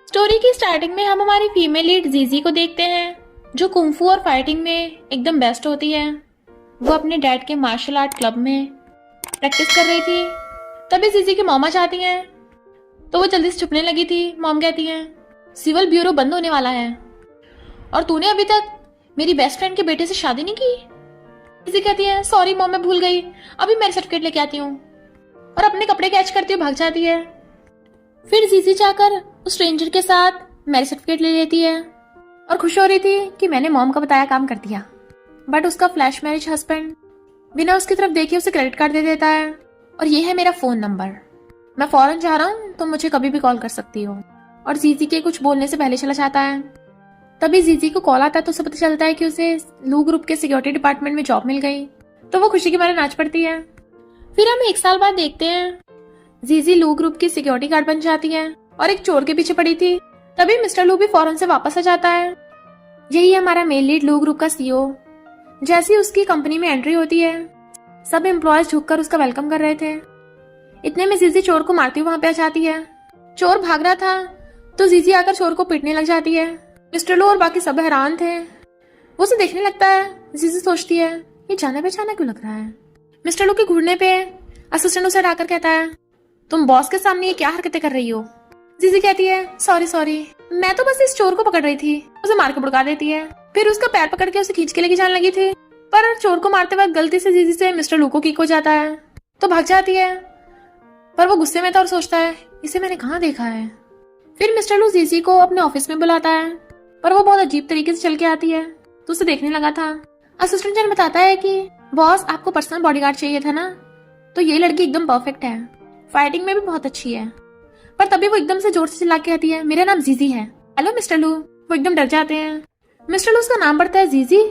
Story की starting में हम हमारी फीमेल लीड जीजी को देखते हैं, जो कुंफू और फाइटिंग में एकदम बेस्ट होती है। वो अपने डैड के मार्शल आर्ट क्लब में प्रैक्टिस कर रही थी। तभी जीजी की मॉम आ जाती हैं, तो वो जल्दी से छुपने लगी थी। मॉम कहती हैं सिविल ब्यूरो बंद होने वाला है और तूने अभी तक मेरी बेस्ट फ्रेंड के बेटे से शादी नहीं की। जीजी कहती है सॉरी मॉम, मैं भूल गई, अभी मेरे सर्टिफिकेट लेके आती हूँ, और अपने कपड़े कैच करती हुई भाग जाती है। फिर जीजी जाकर उस स्ट्रेंजर के साथ मैरिज सर्टिफिकेट ले लेती है और खुश हो रही थी कि मैंने मॉम का बताया काम कर दिया। बट उसका फ्लैश मैरिज हस्बैंड बिना उसकी तरफ देखे उसे क्रेडिट कार्ड दे देता है, और ये है मेरा फोन नंबर, मैं फॉरेन जा रहा हूँ तो मुझे कभी भी कॉल कर सकती हो। और जीजी के कुछ बोलने से पहले चला जाता है। तभी जीजी को कॉल आता है तो उसे पता चलता है कि उसे लू ग्रुप के सिक्योरिटी डिपार्टमेंट में जॉब मिल गई। तो वो खुशी के मारे नाच पड़ती है। फिर हम 1 साल बाद देखते हैं जीजी लू ग्रुप की सिक्योरिटी गार्ड बन जाती है और एक चोर के पीछे पड़ी थी। तभी मिस्टर लू भी फौरन से वापस आ जाता है। यही है हमारा मेल लीड लू ग्रुप का सीईओ। जैसी उसकी कंपनी में एंट्री होती है, सब एम्प्लॉयज झुककर उसका वेलकम कर रहे थे। इतने में जीजी चोर को मारती हुई वहां पे आ जाती है। चोर भाग रहा था तो जीजी आकर चोर को पीटने लग जाती है। मिस्टर लू और बाकी सब हैरान थे। वो उसे देखने लगता है। जीजी सोचती है ये जाना पहचाना क्यों लग रहा है। मिस्टर लू के घूरने पे असिस्टेंट उसे हटाकर कहता है तुम बॉस के सामने ये क्या हरकतें कर रही हो। जीजी कहती है सॉरी, मैं तो बस इस चोर को पकड़ रही थी। उसे मार के भड़का देती है। फिर उसका पैर पकड़ के उसे खींच के लेके जाने लगी थी, पर चोर को मारते वक्त गलती से जीजी से मिस्टर लू को किक हो जाता है तो भाग जाती है। पर वो गुस्से में था और सोचता है इसे मैंने कहाँ देखा है। फिर मिस्टर लू जीजी को अपने ऑफिस में बुलाता है, पर वो बहुत अजीब तरीके से चल के आती है तो उसे देखने लगा था। असिस्टेंट जन बताता है कि बॉस आपको पर्सनल बॉडीगार्ड चाहिए था ना, तो ये लड़की एकदम परफेक्ट है, फाइटिंग में भी बहुत अच्छी है। पर तभी वो एकदम से जोर से चिल्ला के कहती है मेरा नाम जीजी है। हेलो मिस्टर लू। वो एकदम डर जाते हैं। मिस्टर लू उसका नाम पढ़ता है जीजी,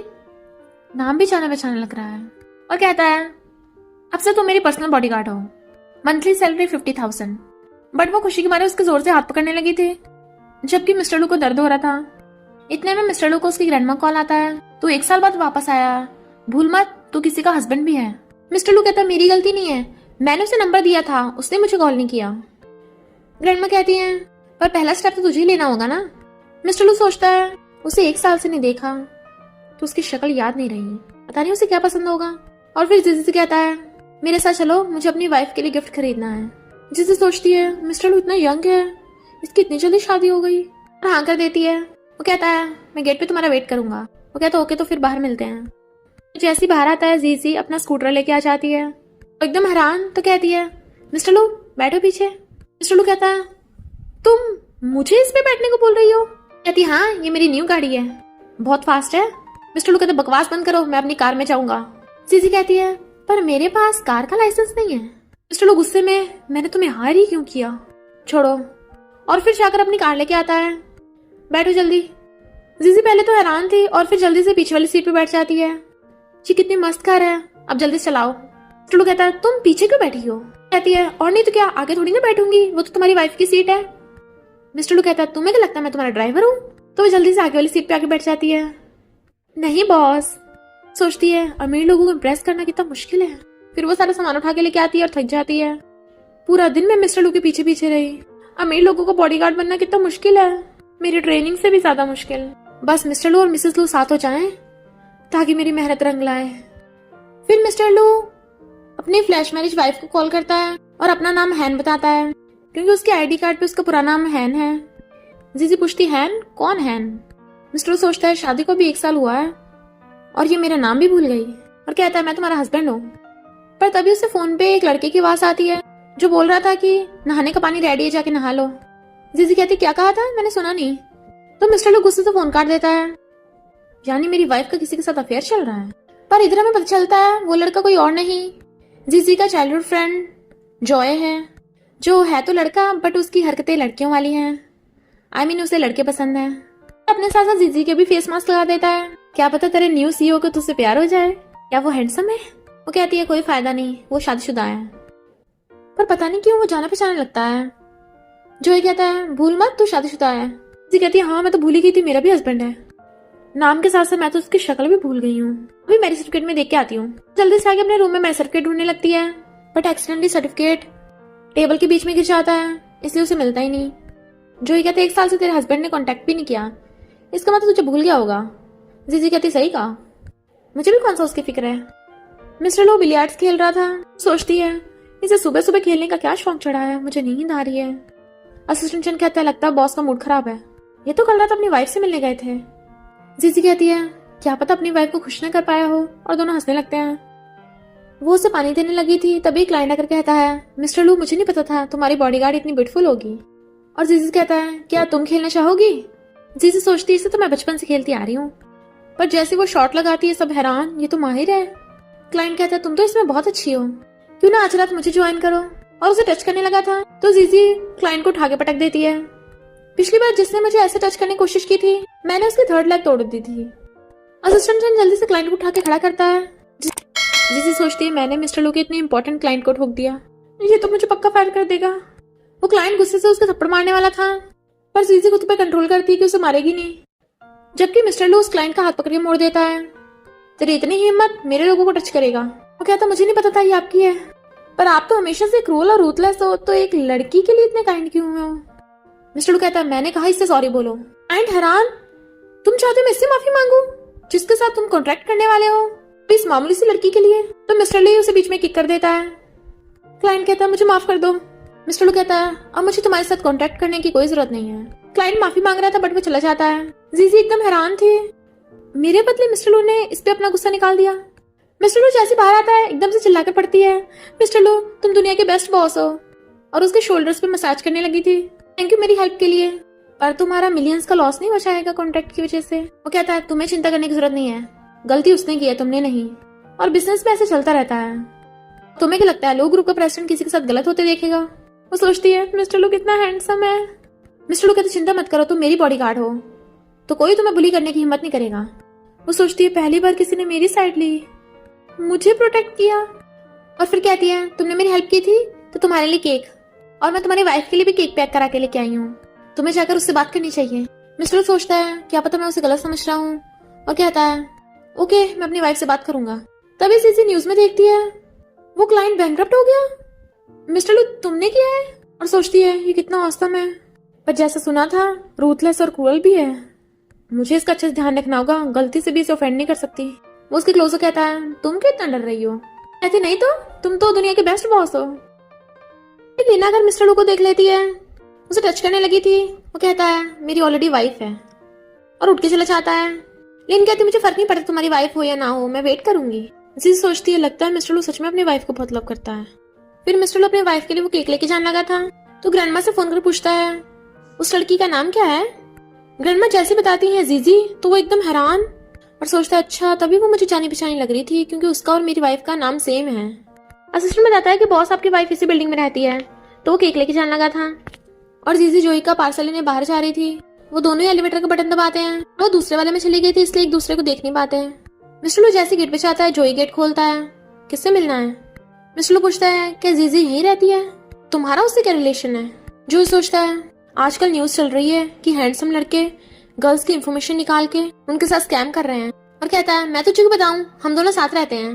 नाम भी जाना पहचाना लग रहा है, और कहता है अब से तुम मेरी पर्सनल बॉडीगार्ड हो, मंथली सैलरी 50,000। बट वो खुशी के मारे उसके जोर से हाथ पकड़ने लगी थी, जबकि मिस्टर लू को दर्द हो रहा था। इतने में मिस्टर लू को उसकी ग्रैंडमा कॉल आता है तू 1 साल बाद वापस आया, भूल मत तू किसी का हस्बैंड भी है। मिस्टर लू कहता है मेरी गलती नहीं है, मैंने उसे नंबर दिया था, उसने मुझे कॉल नहीं किया। ग्रैंडमा कहती है पर पहला स्टेप तो तुझे ही लेना होगा ना। मिस्टर लू सोचता है उसे 1 साल से नहीं देखा तो उसकी शक्ल याद नहीं रही, पता नहीं उसे क्या पसंद होगा। और फिर जीजी से कहता है मेरे साथ चलो, मुझे अपनी वाइफ के लिए गिफ्ट खरीदना है। जीजी सोचती है मिस्टर लू इतना यंग है, इसकी इतनी जल्दी शादी हो गई, और हाँ कर देती है। वो कहता है मैं गेट पे तुम्हारा वेट करूंगा। वो कहता है ओके तो फिर बाहर मिलते हैं। जैसे बाहर आता है जीजी अपना स्कूटर लेके आ जाती है। वो एकदम हैरान तो कहती है मिस्टर लू बैठो पीछे। मिस्टर लू कहता है तुम मुझे इस पे बैठने को बोल रही हो। कहती हाँ ये मेरी न्यू गाड़ी है, बहुत फास्ट है। मिस्टर लू कहते बकवास बंद करो, मैं अपनी कार में जाऊंगा। जीजी कहती है पर मेरे पास कार का लाइसेंस नहीं है। मिस्टर लू गुस्से में मैंने तुम्हें हायर ही क्यों किया, छोड़ो। और फिर जाकर अपनी कार लेके आता है। बैठो जल्दी। जीजी पहले तो हैरान थी और फिर जल्दी से पीछे वाली सीट पे बैठ जाती है। जी कितनी मस्त कार है, अब जल्दी से चलाओ। मिस्टर लू कहता है तुम पीछे क्यों बैठी हो। कहती है और नहीं तो क्या, आगे थोड़ी ना बैठूंगी, वो तो तुम्हारी वाइफ की सीट है। मिस्टर लू कहता है तुम्हें क्या लगता है मैं तुम्हारा ड्राइवर हूँ। तो वो जल्दी से आगे वाली सीट पे आके बैठ जाती है। नहीं बॉस, सोचती है अमीर लोगों को इम्प्रेस करना कितना मुश्किल है। फिर वो सारा सामान उठा के लेके आती है और थक जाती है। पूरा दिन मैं मिस्टर लू के पीछे पीछे रही। अमीर लोगों को बॉडीगार्ड बनना कितना मुश्किल है, मेरी ट्रेनिंग से भी ज्यादा मुश्किल। बस मिस्टर लू और मिसेस लू साथ हो जाएं ताकि मेरी मेहनत रंग लाए। फिर मिस्टर लू अपनी फ्लैश मैरिज वाइफ को कॉल करता है और अपना नाम हैन बताता है, क्योंकि उसके आईडी कार्ड पे उसका पूरा नाम हैन है। जीजी पूछती हैन कौन हैन। मिस्टर लू सोचता है शादी को भी 1 साल हुआ है और ये मेरा नाम भी भूल गई, और कहता है मैं तुम्हारा हस्बैंड हूँ। पर तभी उसे फोन पे एक लड़के की आवाज आती है जो बोल रहा था कि नहाने का पानी रेडी है, जाके नहा लो। जीजी कहती क्या कहा था, मैंने सुना नहीं। तो मिस्टर लू गुस्से से फोन काट देता है, यानी मेरी वाइफ का किसी के साथ अफेयर चल रहा है। पर इधर हमें पता चलता है वो लड़का कोई और नहीं, जीजी का चाइल्डहुड फ्रेंड जॉय है, जो है तो लड़का बट उसकी हरकतें लड़कियों वाली हैं। आई मीन उसे लड़के पसंद है। अपने साथ साथ जीजी के भी फेस मास्क लगा देता है, क्या पता तेरे न्यू सीईओ को तुझसे प्यार हो जाए, क्या वो हैंडसम है। वो कहती है कोई फायदा नहीं, वो शादीशुदा है। पर पता नहीं क्यों वो जाना पहचाना लगता है। जॉय कहता है भूल मत तू शादीशुदा है। जीजी कहती है हाँ मैं तो भूल ही गई थी, मेरा भी हस्बैंड है। नाम के साथ साथ मैं तो उसकी शक्ल भी भूल गई हूँ, अभी मैरिज सर्टिफिकेट में देख के आती हूँ। जल्दी से आके अपने रूम में मैरिज सर्टिफिकेट ढूंढने लगती है, बट एक्सीडेंटली सर्टिफिकेट टेबल के बीच में गिर जाता है, इसलिए उसे मिलता ही नहीं। जोई कहते 1 साल से तेरे हस्बैंड ने कांटेक्ट भी नहीं किया, इसका मतलब तुझे भूल गया होगा। जीजी कहती सही कहा, मुझे भी कौन सा उसकी फिक्र है। मिस्टर लो बिलियर्ड्स खेल रहा था। सोचती है इसे सुबह सुबह खेलने का क्या शौक चढ़ा है, मुझे नींद आ रही है। असिस्टेंट चंद कहता है लगता है बॉस का मूड खराब है, ये तो कल रात अपनी वाइफ से मिलने गए थे। जीजी कहती है क्या पता अपनी वाइफ को खुश न कर पाया हो, और दोनों हंसने लगते हैं। वो उसे पानी देने लगी थी तभी क्लाइंट आकर कहता है मिस्टर लू मुझे नहीं पता था तुम्हारी बॉडीगार्ड इतनी ब्यूटीफुल होगी। और जीजी कहता है क्या तुम खेलना चाहोगी। जीजी सोचती है इसे तो मैं बचपन से खेलती आ रही हूँ, पर जैसे वो शॉट लगाती है सब हैरान, ये तो माहिर है। क्लाइंट कहता है तुम तो इसमें बहुत अच्छी हो, क्यों ना आज रात मुझे ज्वाइन करो। और उसे टच करने लगा था तो जीजी क्लाइंट को उठा के पटक देती है। पिछली बार जिसने मुझे ऐसे टच करने की कोशिश की थी मैंने उसकी 3rd लेग तोड़ दी थी। असिस्टेंट जल्दी से क्लाइंट को उठा के खड़ा करता है। जीजी सोचती है मैंने मिस्टर लो के इतने इंपॉर्टेंट क्लाइंट को ठोक दिया, ये तो मुझे पक्का फायर कर देगा। वो क्लाइंट गुस्से से उसके थप्पड़ मारने वाला था, पर जीजी खुद पे कंट्रोल करती है कि उसे मारेगी नहीं, जबकि मिस्टर लू उस क्लाइंट का हाथ पकड़ के मोड़ देता है। तेरी इतनी हिम्मत मेरे लोगों को टच करेगा। वो कहता मुझे नहीं पता था ये आपकी है, पर आप तो हमेशा से क्रूल और रूथलेस हो, तो एक लड़की के लिए इतने काइंड क्यों हो। मिस्टर लू कहता है मैंने कहा इससे सॉरी बोलो। क्लाइंट हैरान, तुम चाहते हो मैं इससे माफी मांगू जिसके साथ तुम कॉन्ट्रैक्ट करने वाले हो, इस मामूली सी लड़की के लिए। तो मिस्टर लू उसे बीच में किक कर देता है। क्लाइंट कहता है मुझे माफ कर दो। मिस्टर लू कहता है अब मुझे तुम्हारे साथ कॉन्ट्रैक्ट करने की कोई जरूरत नहीं है। क्लाइंट माफी मांग रहा था बट वो चला जाता है। जीजी एकदम हैरान थी, मेरे बदले मिस्टर लू ने इस पे अपना गुस्सा निकाल दिया। मिस्टर लू जैसे बाहर आता है एकदम से चिल्लाकर पड़ती है मिस्टर लू तुम दुनिया के बेस्ट बॉस हो, और उसके शोल्डर्स पे मसाज करने लगी थी। थैंक यू मेरी हेल्प के लिए, पर तुम्हारा मिलियंस का लॉस नहीं बचाएगा कॉन्ट्रैक्ट की वजह से। वो कहता है तुम्हें चिंता करने की जरूरत नहीं है, गलती उसने की है तुमने नहीं, और बिजनेस में ऐसे चलता रहता है। तुम्हें क्या लगता है लो ग्रुप का प्रेसिडेंट किसी के साथ गलत होते देखेगा। वो सोचती है मिस्टर लू कितना हैंडसम है। मिस्टर लू कहते चिंता मत करो तुम मेरी बॉडीगार्ड हो, तो कोई तुम्हें बुली करने की हिम्मत नहीं करेगा। वो सोचती है पहली बार किसी ने मेरी साइड ली, मुझे प्रोटेक्ट किया। और फिर कहती है तुमने मेरी हेल्प की थी तो तुम्हारे लिए केक, और मैं तुम्हारी वाइफ के लिए भी केक पैक करा के लेके आई हूँ, तुम्हें जाकर उससे बात करनी चाहिए। मिस्टर लू सोचता है क्या पता मैं उसे गलत समझ रहा हूँ, और कहता है ओके मैं अपनी वाइफ से बात करूंगा। तभी सीसी न्यूज में देखती है वो क्लाइंट बैंकरप्ट हो गया। मिस्टर लू तुमने किया है, और सोचती है ये कितना औसम है, पर जैसा सुना था रूथलेस और क्रूअल भी है, मुझे इसका अच्छे से ध्यान रखना होगा, गलती से भी इसे ऑफेंड नहीं कर सकती। वो उसके क्लोज कहता है तुम क्यों इतना डर रही हो। कहती नहीं तो तुम तो दुनिया के बेस्ट बॉस हो। लीना अगर मिस्टर लू को देख लेती है, उसे टच करने लगी थी। वो कहता है मेरी ऑलरेडी वाइफ है, और उठ के चला जाता है। लीन कहती मुझे फर्क नहीं पड़ता तुम्हारी वाइफ हो या ना हो, मैं वेट करूंगी। जी सोचती है लगता है मिस्टर लू सच में अपनी वाइफ को बहुत लव करता है। फिर मिस्टर लू अपनी वाइफ के लिए वो केक लेके जाने लगा था तो ग्रैंडमा से फोन कर पूछता है उस लड़की का नाम क्या है। ग्रैंडमा जैसे बताती है जीजी तो वो एकदम हैरान और सोचता है अच्छा तभी वो मुझे जानी पहचानी लग रही थी क्योंकि उसका और मेरी वाइफ का नाम सेम है। असिस्टेंट बताता है कि बॉस आपकी वाइफ इसी बिल्डिंग में रहती है, तो वो केक लेके जाने लगा था और जीजी जोई का पार्सल लेने बाहर जा रही थी। वो दोनों ही एलिवेटर का बटन दबाते हैं। वो दूसरे वाले में चली गई थी इसलिए एक दूसरे को देख नहीं पाते हैं। मिस्टर लू जैसे गेट पे जाता है जोई गेट खोलता है। किससे मिलना है। मिस्टर लू पूछता है क्या जीजी यहीं रहती है, तुम्हारा उससे क्या रिलेशन है। जोई सोचता है आजकल न्यूज चल रही है कि हैंडसम लड़के गर्ल्स की इंफॉर्मेशन निकाल के उनके साथ स्कैम कर रहे हैं, और कहता है मैं तुझे बताऊं हम दोनों साथ रहते हैं,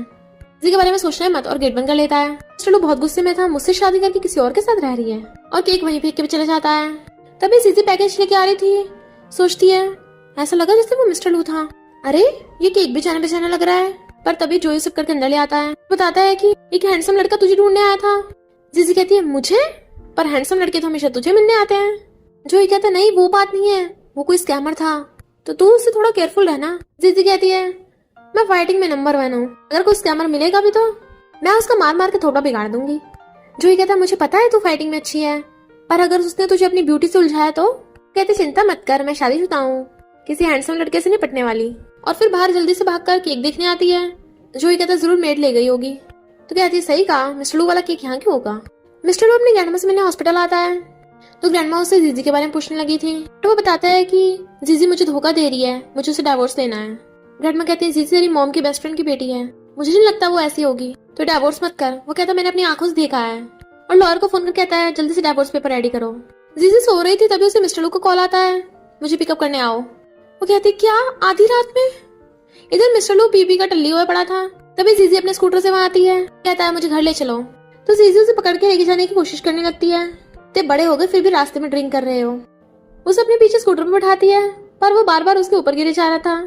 जीजी के बारे में सोचना है मत, और गेट बंद कर लेता है। मिस्टर लू बहुत गुस्से में था, मुझसे शादी करके किसी और के साथ रह रही है, और केक वहीं फेंक के भी चला जाता है। तभी जीजी पैकेज लेके आ रही थी। सोचती है ऐसा लगा जैसे वो मिस्टर लू था, अरे ये केक भी जाने बेचाने लग रहा है। पर तभी जोई सब करके अंदर ले आता है, बताता है कि एक हैंडसम लड़का तुझे ढूंढने आया था। जीजी कहती है मुझे, पर हैंडसम लड़के तो हमेशा तुझे मिलने आते हैं। जोई कहता है नहीं वो बात नहीं है, वो कोई स्कैमर था, तो तू उससे थोड़ा केयरफुल रहना। जीजी कहती है मैं फाइटिंग में नंबर 1 हूँ, अगर कोई स्कैमर मिलेगा भी तो मैं उसका मार मार के थोड़ा बिगाड़ दूंगी। जोई कहता है मुझे पता है तू फाइटिंग में अच्छी है, पर अगर उसने तुझे अपनी ब्यूटी से उलझाया तो। कहते चिंता मत कर मैं शादीशुदा हूँ, किसी हैंडसम लड़के से नहीं पटने वाली। और फिर बाहर जल्दी से भागकर केक देखने आती है। जोई कहता जरूर मेड ले गई होगी, तो कहती है सही कहा मिस्टर लू वाला केक यहाँ क्यों होगा। मिस्टर लू अपनी ग्रैंडमा से मिलने हॉस्पिटल आता है तो ग्रैंडमा उससे जीजी के बारे में पूछने लगी थी, तो वो बताता है कि जीजी मुझे धोखा दे रही है, मुझे उसे डिवोर्स लेना है। ग्रैंडमा कहती है जीजी तेरी मॉम की बेस्ट फ्रेंड की बेटी है, मुझे नहीं लगता वो ऐसी होगी, तो डिवोर्स मत कर। वो कहता मैंने अपनी आंखों से देखा है, और लॉयर को फोन कर कहता है जल्दी से डिवोर्स पेपर रेडी करो। जीजी सो रही थी तभी उसे मिस्टर लू को कॉल आता है, मुझे पिकअप करने आओ। वो कहती क्या आधी रात में। इधर मिस्टर लू पीपी का टल्ली हुआ पड़ा था, तभी जीजी अपने स्कूटर से वहां आती है, कहता है मुझे घर ले चलो। तो जीजी उसे पकड़ के लेके जाने की कोशिश करने लगती है, ते बड़े हो गए फिर भी रास्ते में ड्रिंक कर रहे हो। उसे अपने पीछे स्कूटर पर बैठाती है, पर वो बार बार उसके ऊपर गिरे जा रहा था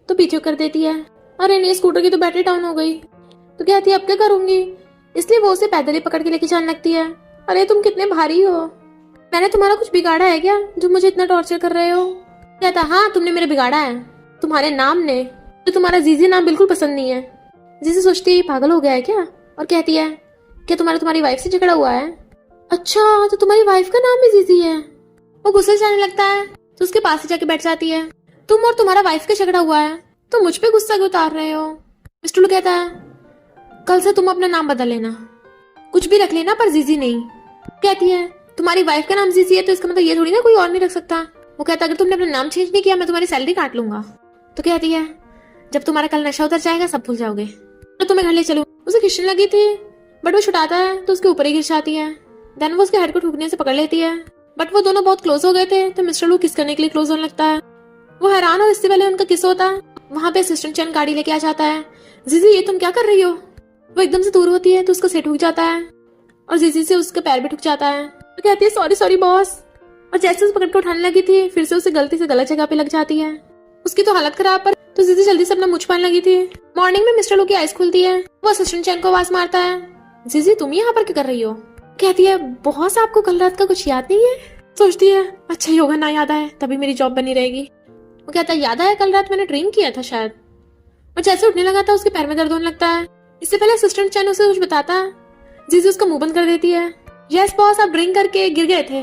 तो पीछे कर देती है। अरे नहीं, स्कूटर की तो बैटरी डाउन हो गई। तो कहती है अब क्या करूंगी, इसलिए वो उसे पैदल ही पकड़ के लेके जाने लगती है। अरे तुम कितने भारी हो, मैंने तुम्हारा कुछ बिगाड़ा है क्या जो मुझे इतना टॉर्चर कर रहे हो। कहता हाँ तुमने मेरे बिगाड़ा है, तुम्हारे नाम ने, तो तुम्हारा जीजी नाम बिल्कुल पसंद नहीं है। जीजी सोचती है पागल हो गया है क्या, और कहती है क्या तुम्हारी वाइफ से झगड़ा हुआ है। अच्छा तो तुम्हारी वाइफ का नाम भी जीजी है। वो गुस्से से जाने लगता है तो उसके पास ही जाके बैठ जाती है। तुम और तुम्हारा वाइफ का झगड़ा हुआ है तो मुझ पे गुस्सा क्यों उतार रहे हो। मिस्टर लू कहता है कल से तुम अपना नाम बदल लेना, कुछ भी रख लेना पर जीजी नहीं। कहती है तुम्हारी वाइफ का नाम जीजी है तो इसका मतलब ये थोड़ी ना कोई और नहीं रख सकता। वो कहता है अगर तुमने अपना नाम चेंज नहीं किया मैं तुम्हारी सैलरी काट लूंगा। तो कहती है जब तुम्हारा कल नशा उतर जाएगा सब भूल जाओगे, तो तुम्हें घर ले चलूं। उसे खिंचने लगी थी बट वो छुटाता है तो उसके ऊपर ही गिर जाती है। देन वो उसके हेड को ठुकने से पकड़ लेती है, बट वो दोनों बहुत क्लोज हो गए थे तो मिस्टर लू किस करने के लिए क्लोज होने लगता है। वो हैरान और इससे पहले उनका किस होता वहां पे असिस्टेंट चैन गाड़ी लेके आ जाता है। जीजी ये तुम क्या कर रही हो। वो एकदम से दूर होती है तो उसका सिर ठुक जाता है और जीजी से उसका पैर भी ठुक जाता है। तो कहती है सॉरी सॉरी बॉस, और जैसे उसे पकड़ के उठाने लगी थी फिर से उसे गलती से गलत जगह पे लग जाती है। उसकी तो हालत खराब, पर तो जीजी जल्दी से अपना मुंह छुपाने लगी थी। मॉर्निंग में मिस्टर लू की आइज खुलती है, वो असिस्टेंट चैन को आवाज मारता है जीजी तुम यहाँ पर क्या कर रही हो। कहती है बॉस आपको कल रात का कुछ याद नहीं है। सोचती है अच्छा ही होगा ना याद आए, तभी मेरी जॉब बनी रहेगी। वो कहता है याद आया कल रात मैंने ड्रिंक किया था शायद। और जैसे उठने लगा था उसके पैर में दर्द होने लगता है। इससे पहले असिस्टेंट चैन उसे कुछ बताता है, जीजी उसका मुंह बंद कर देती है। यस बॉस आप ड्रिंक करके गिर गए थे।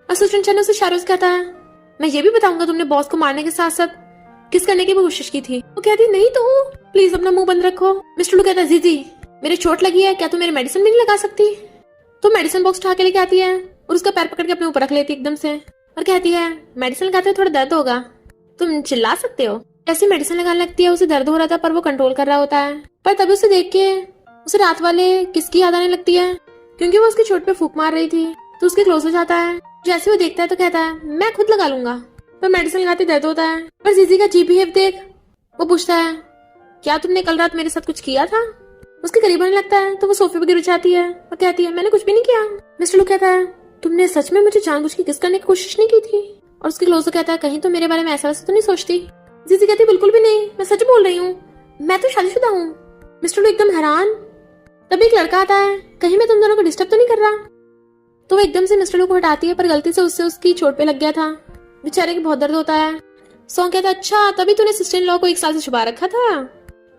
असिस्टेंट चैन उसे इशारों से कहता है मैं ये भी बताऊंगा तुमने बॉस को मारने के साथ साथ किस करने की भी कोशिश की थी। वो कहती नहीं तो प्लीज अपना मुंह बंद रखो। मिस्टर लू कहता है जीजी मेरे चोट लगी है, क्या तुम मेरी मेडिसिन भी नहीं लगा सकती। तो मेडिसिन बॉक्स उठा के लेके आती है और उसका पैर पकड़ के अपने ऊपर रख लेती एकदम से और कहती है मेडिसिन लगाते हुए थोड़ा दर्द होगा, तुम चिल्ला सकते हो। ऐसी मेडिसिन लगाने लगती है, उसे दर्द हो रहा था पर वो कंट्रोल कर रहा होता है। पर तभी उसे देख के उसे रात वाले किसकी याद आने लगती है, क्योंकि वो उसकी चोट पे फूंक मार रही थी तो उसके क्लोज हो जाता है। जैसे वो देखता है तो कहता है मैं खुद लगा लूंगा, पर मेडिसिन लगाते दर्द होता है। पर जीजी का जी बिहेव देख वो पूछता है क्या तुमने कल रात मेरे साथ कुछ किया था। उसके करीब आने लगता है तो वो सोफे पर गिर जाती है और कहती है मैंने कुछ भी नहीं किया। मिस्टर लू कहता है तुमने सच में मुझे जानबूझ के किस करने की कोशिश नहीं की थी। और उसके क्लोज हो कहता है कहीं तो मेरे बारे में ऐसा वैसा तो नहीं सोचती। जीजी कहती बिल्कुल भी नहीं, मैं सच बोल रही हूँ, मैं तो शादीशुदा हूँ। मिस्टर लू एकदम हैरान। तभी एक लड़का आता है, कहीं मैं तुम दोनों को डिस्टर्ब तो नहीं कर रहा। तो वो एकदम से मिस्टर लू को हटाती है पर गलती से उससे उसकी चोट पे लग गया था। बेचारे को बहुत दर्द होता है। सॉन्ग कहता है अच्छा तभी तूने सिस्टर इन लॉ को 1 साल से छुपा रखा था,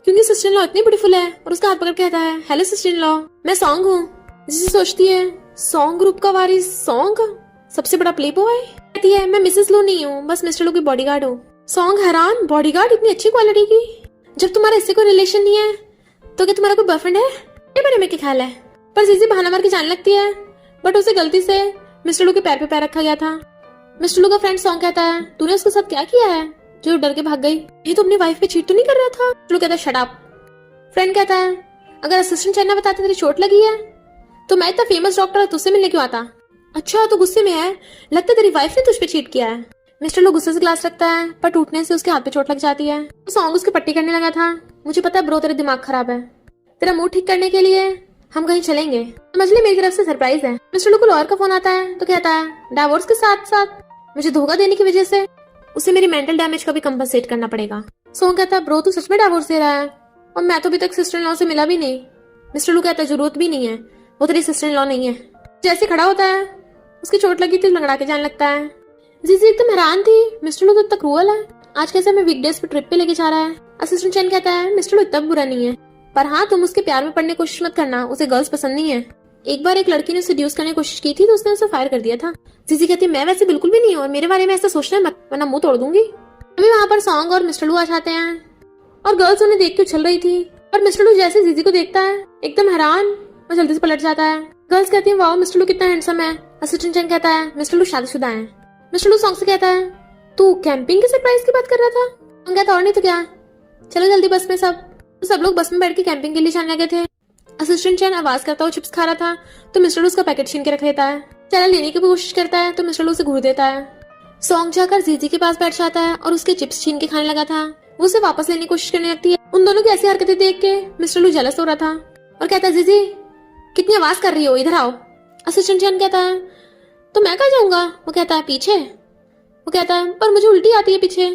क्योंकि सिस्टर इन लॉ इतनी ब्यूटीफुल है। और उसका हाथ पकड़ के कहता है हेलो सिस्टर इन लॉ मैं सॉन्ग हूँ। जिसे सोचती है सॉन्ग ग्रुप का वारिस सॉन्ग सबसे बड़ा प्ले बॉय। कहती है मैं मिसेस लू नहीं हूँ, बस मिस्टर लू की बॉडीगार्ड हूँ। सॉन्ग हैरान, बॉडीगार्ड इतनी अच्छी क्वालिटी की, जब तुम्हारा इससे कोई रिलेशन नहीं है तो क्या तुम्हारा कोई बॉयफ्रेंड है, ये बारे में क्या ख्याल है। पर जीजी बहाना मार के जाने लगती है बट उसे गलती से मिस्टर लू के पैर पे पैर रखा गया था। मिस्टर लू का फ्रेंड सॉन्ग कहता है तूने उसके साथ क्या किया है जो डर के भाग गई, ये तो अपनी वाइफ पे चीट तो नहीं कर रहा था। मिस्टर लू कहता है शट अप। फ्रेंड कहता है अगर असिस्टेंट चैन बताते तेरी चोट लगी है तो मैं इतना फेमस डॉक्टर तुझसे मिलने क्यों आता। अच्छा तो गुस्से में है, लगता है तेरी वाइफ ने तुझ पे चीट किया है। मिस्टर लू गुस्से से ग्लास रखता है पर टूटने से उसके हाथ पे चोट लग जाती है। तो सॉन्ग उसकी पट्टी करने लगा था। मुझे पता है ब्रो तेरा दिमाग खराब है, तेरा मूड ठीक करने के लिए हम कहीं चलेंगे, समझ ले मेरी तरफ से सरप्राइज है। मिस्टर लू को लॉयर का फोन आता है तो कहता है डाइवोर्स के साथ साथ मुझे धोखा देने की वजह से उसे मेरी मेंटल डैमेज का भी कंपनसेट करना पड़ेगा। सॉन्ग कहता है ब्रो तू सच में डाइवोर्स दे रहा है, और मैं तो अभी तक सिस्टर इन लॉ से मिला भी नहीं। मिस्टर लू कहता है जरूरत भी नहीं है, वो तेरी सिस्टर इन लॉ नहीं है। जैसे खड़ा होता है उसकी चोट लगी थी लंगड़ा के जाने लगता है। जीजी एकदम हैरान थी, मिस्टर लू तो इतना क्रूअल है, आज कैसे हमें वीकडेज पे ट्रिप पे लेके जा रहा है। असिस्टेंट चैन कहता है मिस्टर लू इतना बुरा नहीं है, पर हाँ तुम उसके प्यार में पड़ने की कोशिश मत करना, उसे गर्ल्स पसंद नहीं है। एक बार एक लड़की ने उसे ड्यूस करने की कोशिश की थी तो उसने उसे फायर कर दिया था। जीजी कहती है मैं वैसे बिल्कुल भी नहीं हूँ और मेरे बारे में ऐसा सोचना मत वरना मुंह तोड़ दूंगी। अभी वहाँ पर सॉन्ग और मिस्टर लू आ जाते हैं और गर्ल्स उन्हें देख के उछल रही थी, और मिस्टर लू जैसे जीजी को देखता है एकदम हैरान और जल्दी से पलट जाता है। गर्ल्स कहती है वाओ मिस्टर लू कितना हैंडसम है। असिस्टेंट चैन कहता है मिस्टर लू शादीशुदा है। मिस्टर लू सॉन्ग से कहता है तू कैंपिंग के सरप्राइज की बात कर रहा था। सॉन्ग कहता और नहीं तो क्या, चलो जल्दी बस में। सब लोग बस में बैठ के कैंपिंग के लिए जाने लगे थे। असिस्टेंट चैन आवाज करता हुआ चिप्स खा रहा था तो मिस्टर लू उसका पैकेट छीन के रख लेता है। चैनल लेने की भी कोशिश करता है तो मिस्टर लू उसे घूर देता है। सॉन्ग जाकर जीजी के पास बैठ जाता है और उसके चिप्स छीन के खाने लगा था। वो उसे वापस लेने की कोशिश करने लगती है। उन दोनों की ऐसी हरकतें देख के मिस्टर लू जेलस हो रहा था और कहता है जीजी कितनी आवाज कर रही हो, इधर आओ। असिस्टेंट चैन कहता है तो मैं कहाँ जाऊंगा। वो कहता है पीछे। वो वो कहता है पर मुझे उल्टी आती है पीछे।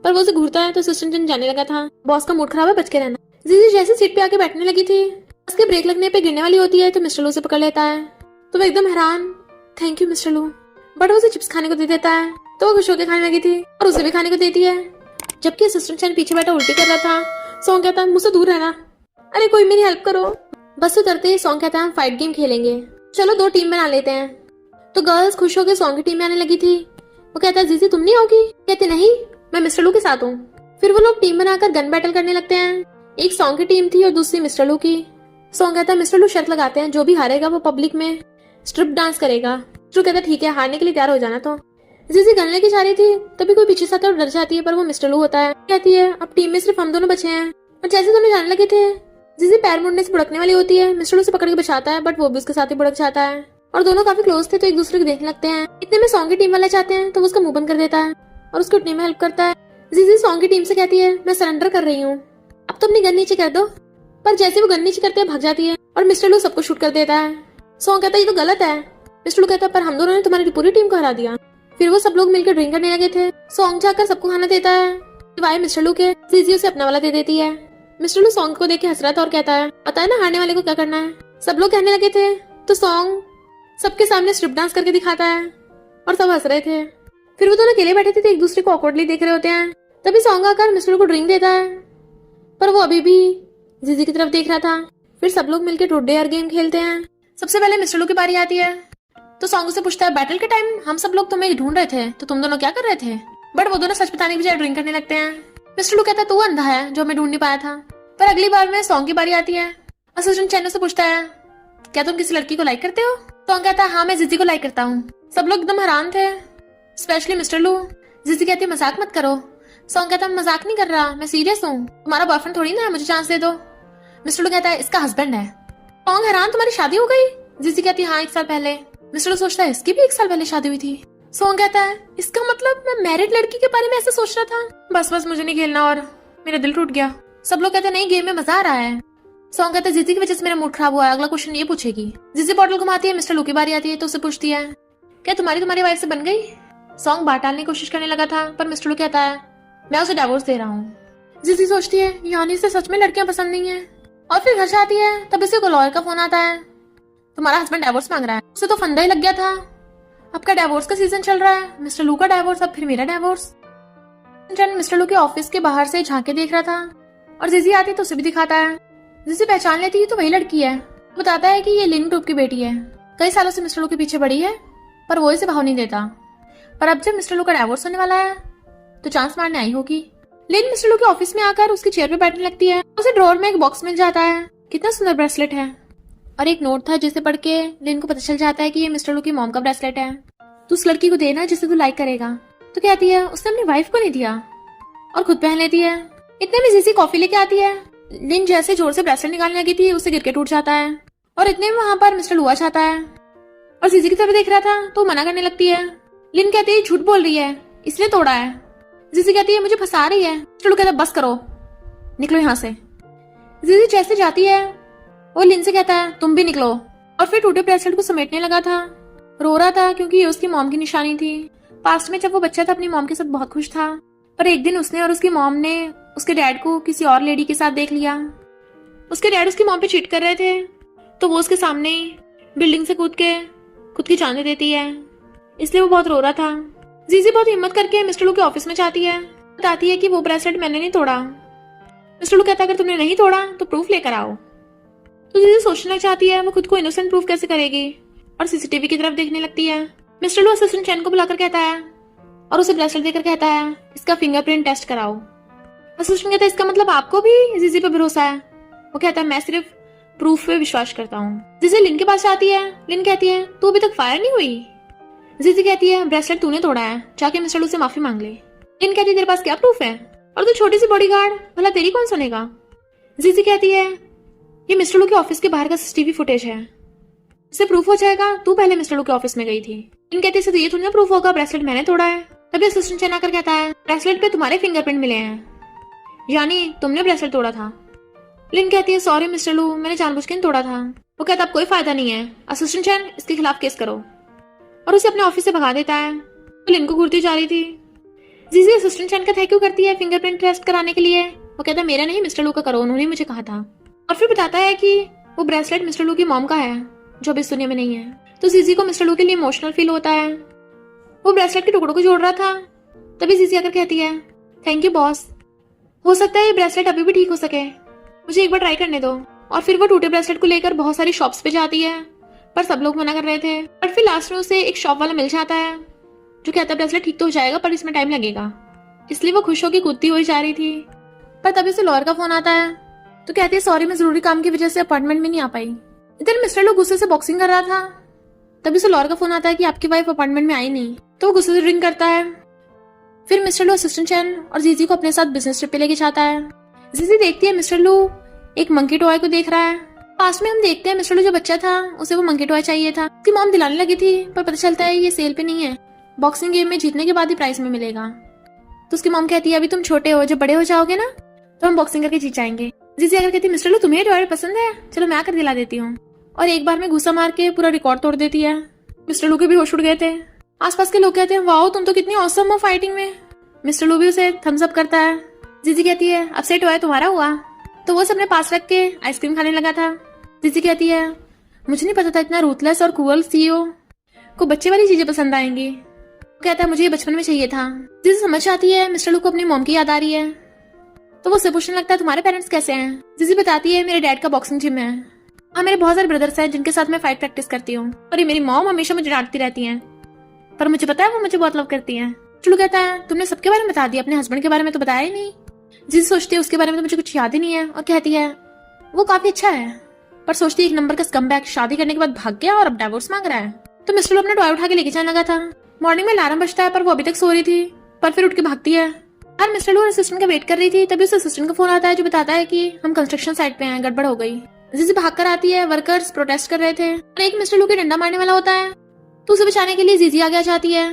पर वो उसे घूरता है तो असिस्टेंट चैन जाने लगा था। बॉस का मूड खराब है, बच के रहना। जीजी जैसे सीट पे आके बैठने लगी थी, उसके ब्रेक लगने पे गिरने वाली होती है तो मिस्टर लू से पकड़ लेता है। तो वो एकदम हैरान, थैंक यू मिस्टर लू, बट वो उसे चिप्स खाने को दे देता है। तो वो खुश होकर खाने लगी थी और उसे भी खाने को देती है। जबकि असिस्टेंट चैन पीछे बैठा उल्टी कर रहा था। सॉन्ग कहता है मुझसे दूर रहना, अरे कोई मेरी हेल्प करो। बस उतरते ही सॉन्ग कहता है हम फाइट गेम खेलेंगे, चलो 2 टीम बना लेते हैं। तो गर्ल्स खुश होकर सॉन्ग की टीम में आने लगी थी। वो कहता है जीजी तुम नहीं होगी? कहते नहीं, मैं मिस्टर लू के साथ हूँ। फिर वो लोग टीम बनाकर गन बैटल करने लगते हैं। एक सॉन्ग की टीम थी और दूसरी मिस्टर लू की। सॉन्ग कहता है मिस्टर लू शर्त लगाते हैं जो भी हारेगा वो पब्लिक में स्ट्रिप डांस करेगा। मिस्टर कहता है ठीक है, हारने के लिए तैयार हो जाना। तो जीजी गन लेके जा रही थी, तभी कोई पीछे से आता है और डर जाती है, पर वो मिस्टर लू होता है। कहती है अब टीम में सिर्फ हम दोनों बचे हैं। और जैसे दोनों जाने लगे थे, जीजी पैर मुड़ने से बुड़कने वाली होती है। मिस्टर लू से पकड़ के बचाता है, बट वो भी उसके साथ ही बुड़क जाता है और दोनों काफी क्लोज थे तो एक दूसरे को देखने लगते हैं। इतने में सॉन्ग की टीम वाले चाहते हैं तो वो उसका मुंह बंद कर देता है और उसको उठने में हेल्प करता है। जीजी सॉन्ग की टीम से कहती है मैं सरेंडर कर रही हूँ, अब तो अपनी गन नीचे कर दो। पर जैसे वो गन नीचे करते हैं भाग जाती है और मिस्टर लू सबको शूट कर देता है। सॉन्ग कहता है ये तो गलत है। मिस्टर लू कहता है पर हम दोनों ने तुम्हारी पूरी टीम को हरा दिया। फिर वो सब लोग मिलकर ड्रिंक करने लगे थे। सॉन्ग जाकर सबको खाना देता है, सिवाय मिस्टर लू के। जीजी उसे अपना वाला दे देती है। मिस्टर लू सॉन्ग को देख के हंस रहा था और कहता है पता है ना हारने वाले को क्या करना है। सब लोग कहने लगे थे तो सॉन्ग सबके सामने स्ट्रिप डांस करके दिखाता है और सब हंस रहे थे। फिर वो दोनों अकेले बैठे थे तो एक दूसरे को ऑकवर्डली देख रहे होते हैं। तभी सॉन्ग आकर मिस्टर लू को ड्रिंक देता है, पर वो अभी भी जीजी की तरफ देख रहा था। फिर सब लोग मिलकर ट्रूथ डेयर गेम खेलते हैं। सबसे पहले मिस्टर लू की बारी आती है तो सॉन्ग से पूछता है बैटल के टाइम हम सब लोग तुम्हें ढूंढ रहे थे तो तुम दोनों क्या कर रहे थे। बट वो दोनों सच बताने की बजाय ड्रिंक करने लगते हैं। मिस्टर लू कहता है तू अंधा है जो हमें ढूंढ नहीं पाया था। पर अगली बार में सॉन्ग की बारी आती है। असिस्टेंट चैनल से पूछता है क्या तुम किसी लड़की को लाइक करते हो। सॉन्ग कहता है हाँ मैं जीजी को लाइक करता हूँ। सब लोग एकदम हैरान थे, स्पेशली मिस्टर लू। जीजी कहती है मजाक मत करो। सॉन्ग कहता है मजाक नहीं कर रहा, मैं सीरियस हूँ, तुम्हारा बॉयफ्रेंड थोड़ी ना है, मुझे चांस दे दो। मिस्टर लू कहता है इसका हस्बैंड है। सॉन्ग हैरान तुम्हारी शादी हो गई। जीजी कहती है हाँ 1 साल पहले। मिस्टर लू सोचता है इसकी भी 1 साल पहले शादी हुई थी। सॉन्ग कहता है इसका मतलब मैं मैरिड लड़की के बारे में ऐसे सोच रहा था। बस मुझे नहीं खेलना और मेरा दिल टूट गया। सब लोग कहते हैं नहीं गेम में मजा आ रहा है। सॉन्ग कहता है जीजी की वजह से मेरा मूड खराब हुआ है, अगला क्वेश्चन ये पूछेगी। जीजी बॉटल घुमाती है, मिस्टर लू की बारी आती है तो उसे पूछती है क्या तुम्हारी वाइफ से बन गई। सॉन्ग बात टालने की कोशिश करने लगा था पर मिस्टर लू कहता है मैं उसे डिवोर्स दे रहा हूँ। जीजी सोचती है यानी इसे सच में लड़कियां पसंद नहीं है। और फिर घर जाती है तब इसे को लॉयर का फोन आता है, तुम्हारा हस्बैंड डिवोर्स मांग रहा है। उसे तो फंदा ही लग गया था, अब का डिवोर्स का सीजन चल रहा है। मिस्टर लू का डिवोर्स, अब फिर मेरा डिवोर्स। मिस्टर लू के ऑफिस के बाहर से झांके देख रहा था और जीजी आती तो उसे भी दिखाता है। जीजी पहचान लेती है तो वही लड़की है। बताता है कि ये लिन ग्रुप की बेटी है, कई सालों से मिस्टर लू के पीछे पड़ी है पर वो इसे भाव नहीं देता। पर अब जब मिस्टर लू का डिवोर्स होने वाला है तो चांस मारने आई होगी। लिन मिस्टर लू के ऑफिस में आकर उसकी चेयर पे बैठने लगती है। उसे ड्रॉर में एक बॉक्स मिल जाता है, कितना सुंदर ब्रेसलेट है और एक नोट था जिसे पढ़ के लिन को पता चल जाता है कि ये मिस्टर लू की मॉम का ब्रेसलेट है। तो उस लड़की को देना जिसे तू लाइक करेगा। तो कहती है उसने अपनी वाइफ को नहीं दिया और खुद पहन लेती है। इतने में जीजी कॉफी लेके आती है। लिन जैसे जोर से ब्रेसलेट निकालने लगी थी उससे गिर के टूट जाता है और इतने में वहां पर मिस्टर लू आ जाता है और जीजी की तरफ देख रहा था तो मना करने लगती है। लिन कहती है झूठ बोल रही है इसलिए तोड़ा है। जीजी कहती है मुझे फंसा रही है। मिस्टर लू कहता है बस करो, निकलो यहाँ से। जीजी जैसे जाती है वो लिन से कहता है तुम भी निकलो और फिर टूटे ब्रेसलेट को समेटने लगा था। रो रहा था क्योंकि ये उसकी मॉम की निशानी थी। पास्ट में जब वो बच्चा था अपनी मॉम के साथ बहुत खुश था, पर एक दिन उसने और उसकी मॉम ने उसके डैड को किसी और लेडी के साथ देख लिया। उसके डैड उसकी मॉम पे चीट कर रहे थे तो वो उसके सामने ही बिल्डिंग से कूद के खुद की जान दे देती है, इसलिए वो बहुत रो रहा था। जीजी बहुत हिम्मत करके मिस्टर लू के ऑफिस में जाती है, बताती है कि वो ब्रेसलेट मैंने नहीं तोड़ा। मिस्टर लू कहता है अगर तुमने नहीं तोड़ा तो प्रूफ लेकर आओ। तो जीजी सोचने लग जाती है वो खुद को इनोसेंट प्रूफ कैसे करेगी और सीसीटीवी की तरफ देखने लगती है। मिस्टर लू असिस्टेंट चैन को बुलाकर कहता है और उसे ब्रेसलेट देकर कहता है इसका फिंगरप्रिंट टेस्ट कराओ। असिस्टेंट कहता है इसका मतलब आपको भी जीजी पे भरोसा है। वो कहता है मैं सिर्फ प्रूफ पे विश्वास करता हूँ। जीजी लिन के पास आती है। लिन कहती है तू अभी तक फायर नहीं हुई। जीजी कहती है ब्रेसलेट तूने तोड़ा है, जाके मिस्टर लू से माफी मांग ले। लिन कहती है तेरे पास क्या प्रूफ है और तू छोटी सी बॉडीगार्ड, भला तेरी कौन सुनेगा। जीजी कहती है ये मिस्टर लू के ऑफिस के बाहर का सीसीटीवी फुटेज है, इससे प्रूफ हो जाएगा तू पहले मिस्टर लू के ऑफिस में गई थी। लिन कहती है ये थोड़ी ना प्रूफ होगा, ब्रेसलेट मैंने तोड़ा है। तभी असिस्टेंट चैन आकर कहता है ब्रेसलेट पे तुम्हारे फिंगरप्रिंट मिले हैं, यानी तुमने ब्रेसलेट तोड़ा था। लिन कहती है सॉरी मिस्टर लू, मैंने जानबूझ के नहीं तोड़ा था। वो कहता अब कोई फायदा नहीं है, असिस्टेंट चैन इसके खिलाफ केस करो और उसे अपने ऑफिस से भगा देता है। वो लिन को घूरती जा रही थी। जीजी असिस्टेंट चैन का थैंक यू करती है फिंगरप्रिंट टेस्ट कराने के लिए। वो कहता है मेरा नहीं मिस्टर लू का करो, उन्होंने मुझे कहा था। और फिर बताता है कि वो ब्रेसलेट मिस्टर लू की मॉम का है जो अभी इस दुनिया में नहीं है। तो जीजी को मिस्टर लू के लिए इमोशनल फील होता है। वो ब्रेसलेट के टुकड़ों को जोड़ रहा था, तभी जीजी आकर कहती है थैंक यू बॉस, हो सकता है ये ब्रेसलेट अभी भी ठीक हो सके, मुझे एक बार ट्राई करने दो। और फिर वो टूटे ब्रेसलेट को लेकर बहुत सारी शॉप्स पे जाती है, पर सब लोग मना कर रहे थे। और फिर लास्ट में उसे एक शॉप वाला मिल जाता है जो कहता है ब्रेसलेट ठीक तो हो जाएगा पर इसमें टाइम लगेगा। इसलिए वो खुश होकर कूदती हुई जा रही थी, पर तभी उसे लॉयर का फोन आता है। तो कहती है सॉरी, मैं जरूरी काम की वजह से अपार्टमेंट में नहीं आ पाई। इधर मिस्टर लोग गुस्से से बॉक्सिंग कर रहा था, तभी उसे लॉयर का फोन आता है कि आपकी वाइफ अपार्टमेंट में आई नहीं। तो वो गुस्से से ड्रिंक करता है। फिर मिस्टर लू असिस्टेंट चैन और जीजी को अपने साथ बिजनेस ट्रिप पे लेके जाता है। जीजी देखती है मिस्टर लू एक मंकी टॉय को देख रहा है। पास में हम देखते हैं मिस्टर लू जो बच्चा था उसे वो मंकी टॉय चाहिए था। उसकी मॉम दिलाने लगी थी, पर पता चलता है ये सेल पे नहीं है, बॉक्सिंग गेम में जीतने के बाद ही प्राइस में मिलेगा। तो उसकी मॉम कहती है अभी तुम छोटे हो, जब बड़े हो जाओगे ना तो हम बॉक्सिंग करके जीत जाएंगे। जीजी आकर कहती है मिस्टर लू तुम्हें टॉय पसंद है, चलो मैं आकर दिला देती हूँ। और एक बार में घुसा मार के पूरा रिकॉर्ड तोड़ देती है। मिस्टर लू के भी होश उड़ गए थे। आसपास के लोग कहते हैं वाओ तुम तो कितनी औसम हो फाइटिंग में। मिस्टर लू भी उसे थम्स अप करता है। जीजी कहती है अब से टॉय तुम्हारा हुआ। तो वो सबने पास रख के आइसक्रीम खाने लगा था। जीजी कहती है मुझे नहीं पता था इतना रूथलेस और क्रूअल सीईओ को बच्चे वाली चीजें पसंद आएंगी। कहता है मुझे ये बचपन में चाहिए था। जीजी समझ आती है मिस्टर लू को अपनी मॉम की याद आ रही है, तो वो उससे पूछने लगता है तुम्हारे पेरेंट्स कैसे हैं। जीजी बताती है मेरे डैड का बॉक्सिंग जिम है, हाँ मेरे बहुत सारे ब्रदर्स हैं जिनके साथ मैं फाइट प्रैक्टिस करती हूँ, और ये मेरी मॉम हमेशा मुझे डांटती रहती हैं, पर मुझे पता है वो मुझे बहुत लव करती हैं। चलू कहता है तुमने सबके बारे में बता दिया, अपने हस्बैंड के बारे में तो बताया ही नहीं। जीजी सोचती है उसके बारे में तो मुझे कुछ याद ही नहीं है, और कहती है वो काफी अच्छा है, पर सोचती है एक नंबर का स्कमबैग शादी करने के बाद भाग गया और अब डिवोर्स मांग रहा है। तो मिस्टर लू अपना टॉय उठा के लेके जाने लगा था। मॉर्निंग में अलार्म बजता है पर वो अभी तक सो रही थी, पर फिर उठ के भागती है। और मिस्टर लू असिस्टेंट का वेट कर रही थी, तभी उस असिस्टेंट का फोन आता है जो बताता है कि हम कंस्ट्रक्शन साइट पे हैं, गड़बड़ हो गई। जीजी भाग कर आती है, वर्कर्स प्रोटेस्ट कर रहे थे और एक मिस्टर लू के डंडा मारने वाला होता है, तो उसे बचाने के लिए जीजी आगे आ जाती है।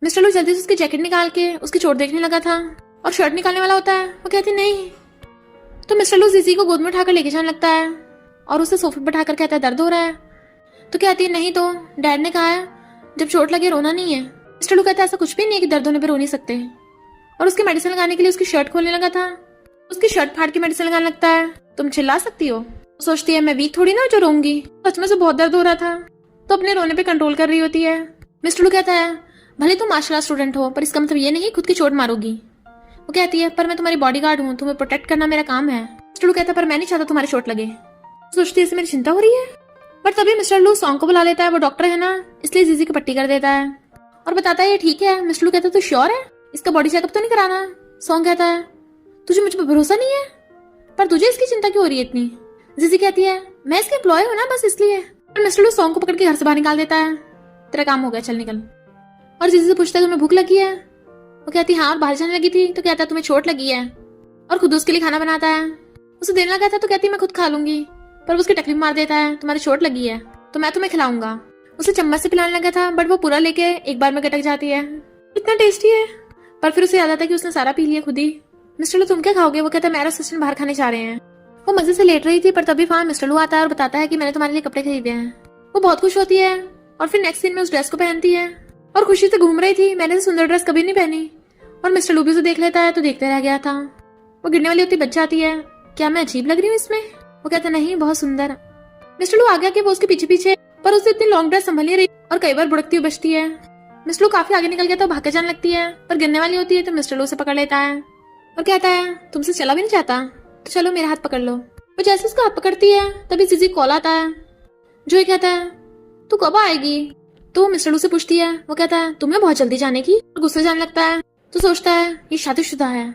मिस्टर लू जल्दी से उसकी जैकेट निकाल के उसकी चोट देखने लगा था और शर्ट निकालने वाला होता है। वो कहती नहीं, तो मिस्टर लू जीजी को गोद में उठाकर लेके जाने लगता है और उसे सोफे पर बैठाकर कहता है दर्द हो रहा है। तो कहती है नहीं, तो डैड ने कहा है जब चोट लगे रोना नहीं है। मिस्टर लू कहता है ऐसा कुछ भी नहीं है कि दर्द होने पर रो नहीं सकते, और उसकी मेडिसिन लगाने के लिए उसकी शर्ट खोलने लगा था। उसकी शर्ट फाड़ के मेडिसिन लगाने लगता है। तुम चिल्ला सकती हो। सोचती है मैं वीक थोड़ी ना जो रोऊंगी, सच में से बहुत दर्द हो रहा था, तो अपने रोने पे कंट्रोल कर रही होती है। मिस्टर लू कहता है भले तुम मार्शल आर्ट स्टूडेंट हो, पर इसका मतलब ये नहीं खुद की चोट मारोगी। वो कहती है पर मैं तुम्हारी बॉडीगार्ड हूँ, तुम्हें प्रोटेक्ट करना मेरा काम है। मिस्टर लू कहता है पर मैं नहीं चाहता तुम्हारी चोट लगे। सोचती है इससे मेरी चिंता हो रही है, पर तभी मिस्टर लू सॉन्ग को बुला लेता है। वो डॉक्टर है ना, इसलिए जीजी की पट्टी कर देता है और बताता है ये ठीक है। मिस्टर लू कहता है तू श्योर है, इसका बॉडी चेकअप तो नहीं कराना। सॉन्ग कहता है तुझे मुझ पर भरोसा नहीं है, पर तुझे इसकी चिंता क्यों हो रही है इतनी। जीजी कहती है मैं इसके एम्प्लॉय हूँ ना, बस इसलिए। और मिस्टर लू सॉन्ग को पकड़ के घर से बाहर निकाल देता है। तेरा काम हो गया, चल निकल। और जीजी से पूछता है तुम्हें भूख लगी है। वो कहती है हाँ, और बाहर जाने लगी थी। तो कहता है तुम्हें चोट लगी है, और खुद उसके लिए खाना बनाता है। उसे देने लगा था तो कहती है मैं खुद खा लूंगी, पर वो उसकी तकलीफ मार देता है तुम्हारी चोट लगी है तो मैं तुम्हें खिलाऊंगा। उसे चम्मच से पिलाने लगा था, बट वो पूरा लेके एक बार में गटक जाती है। इतना टेस्टी है, पर फिर उसे याद आता है कि उसने सारा पी लिया खुद ही। मिस्टर लू तुम क्या खाओगे। वो कहता है मेरा असिस्टेंट बाहर खाने जा रहे हैं। वो मजे से लेट रही थी, पर तभी वहां मिस्टर लू आता है और बताता है कि मैंने तुम्हारे लिए कपड़े खरीदे हैं। वो बहुत खुश होती है और फिर नेक्स्ट सीन में उस ड्रेस को पहनती है और खुशी से घूम रही थी। मैंने तो सुंदर ड्रेस कभी नहीं पहनी। और मिस्टर लू भी उसे देख लेता है तो देखते रह गया था। वो गिरने वाली होती बच जाती है। क्या मैं अजीब लग रही हूँ इसमें। वो कहता नहीं बहुत सुंदर। मिस्टर लू आ गया कि वो उसके पीछे पीछे, पर उसे इतनी लॉन्ग ड्रेस संभल नहीं रही और कई बार बुड़कती हुई बचती है। मिस्टर लू काफी आगे निकल गया तो भाग के जाने लगती है, पर गिरने वाली होती है तो मिस्टर लू उसे पकड़ लेता है और कहता है तुमसे चला भी नहीं जाता, तो चलो मेरा हाथ पकड़ लो। वो जैसे उसका हाथ पकड़ती है तभी जीजी कॉल आता है जो ये कहता है तू कब आएगी। तो मिस्टर लू से पूछती है। वो कहता है तुम्हें बहुत जल्दी जाने की, और गुस्से जाने लगता है। तो सोचता है ये शादीशुदा है,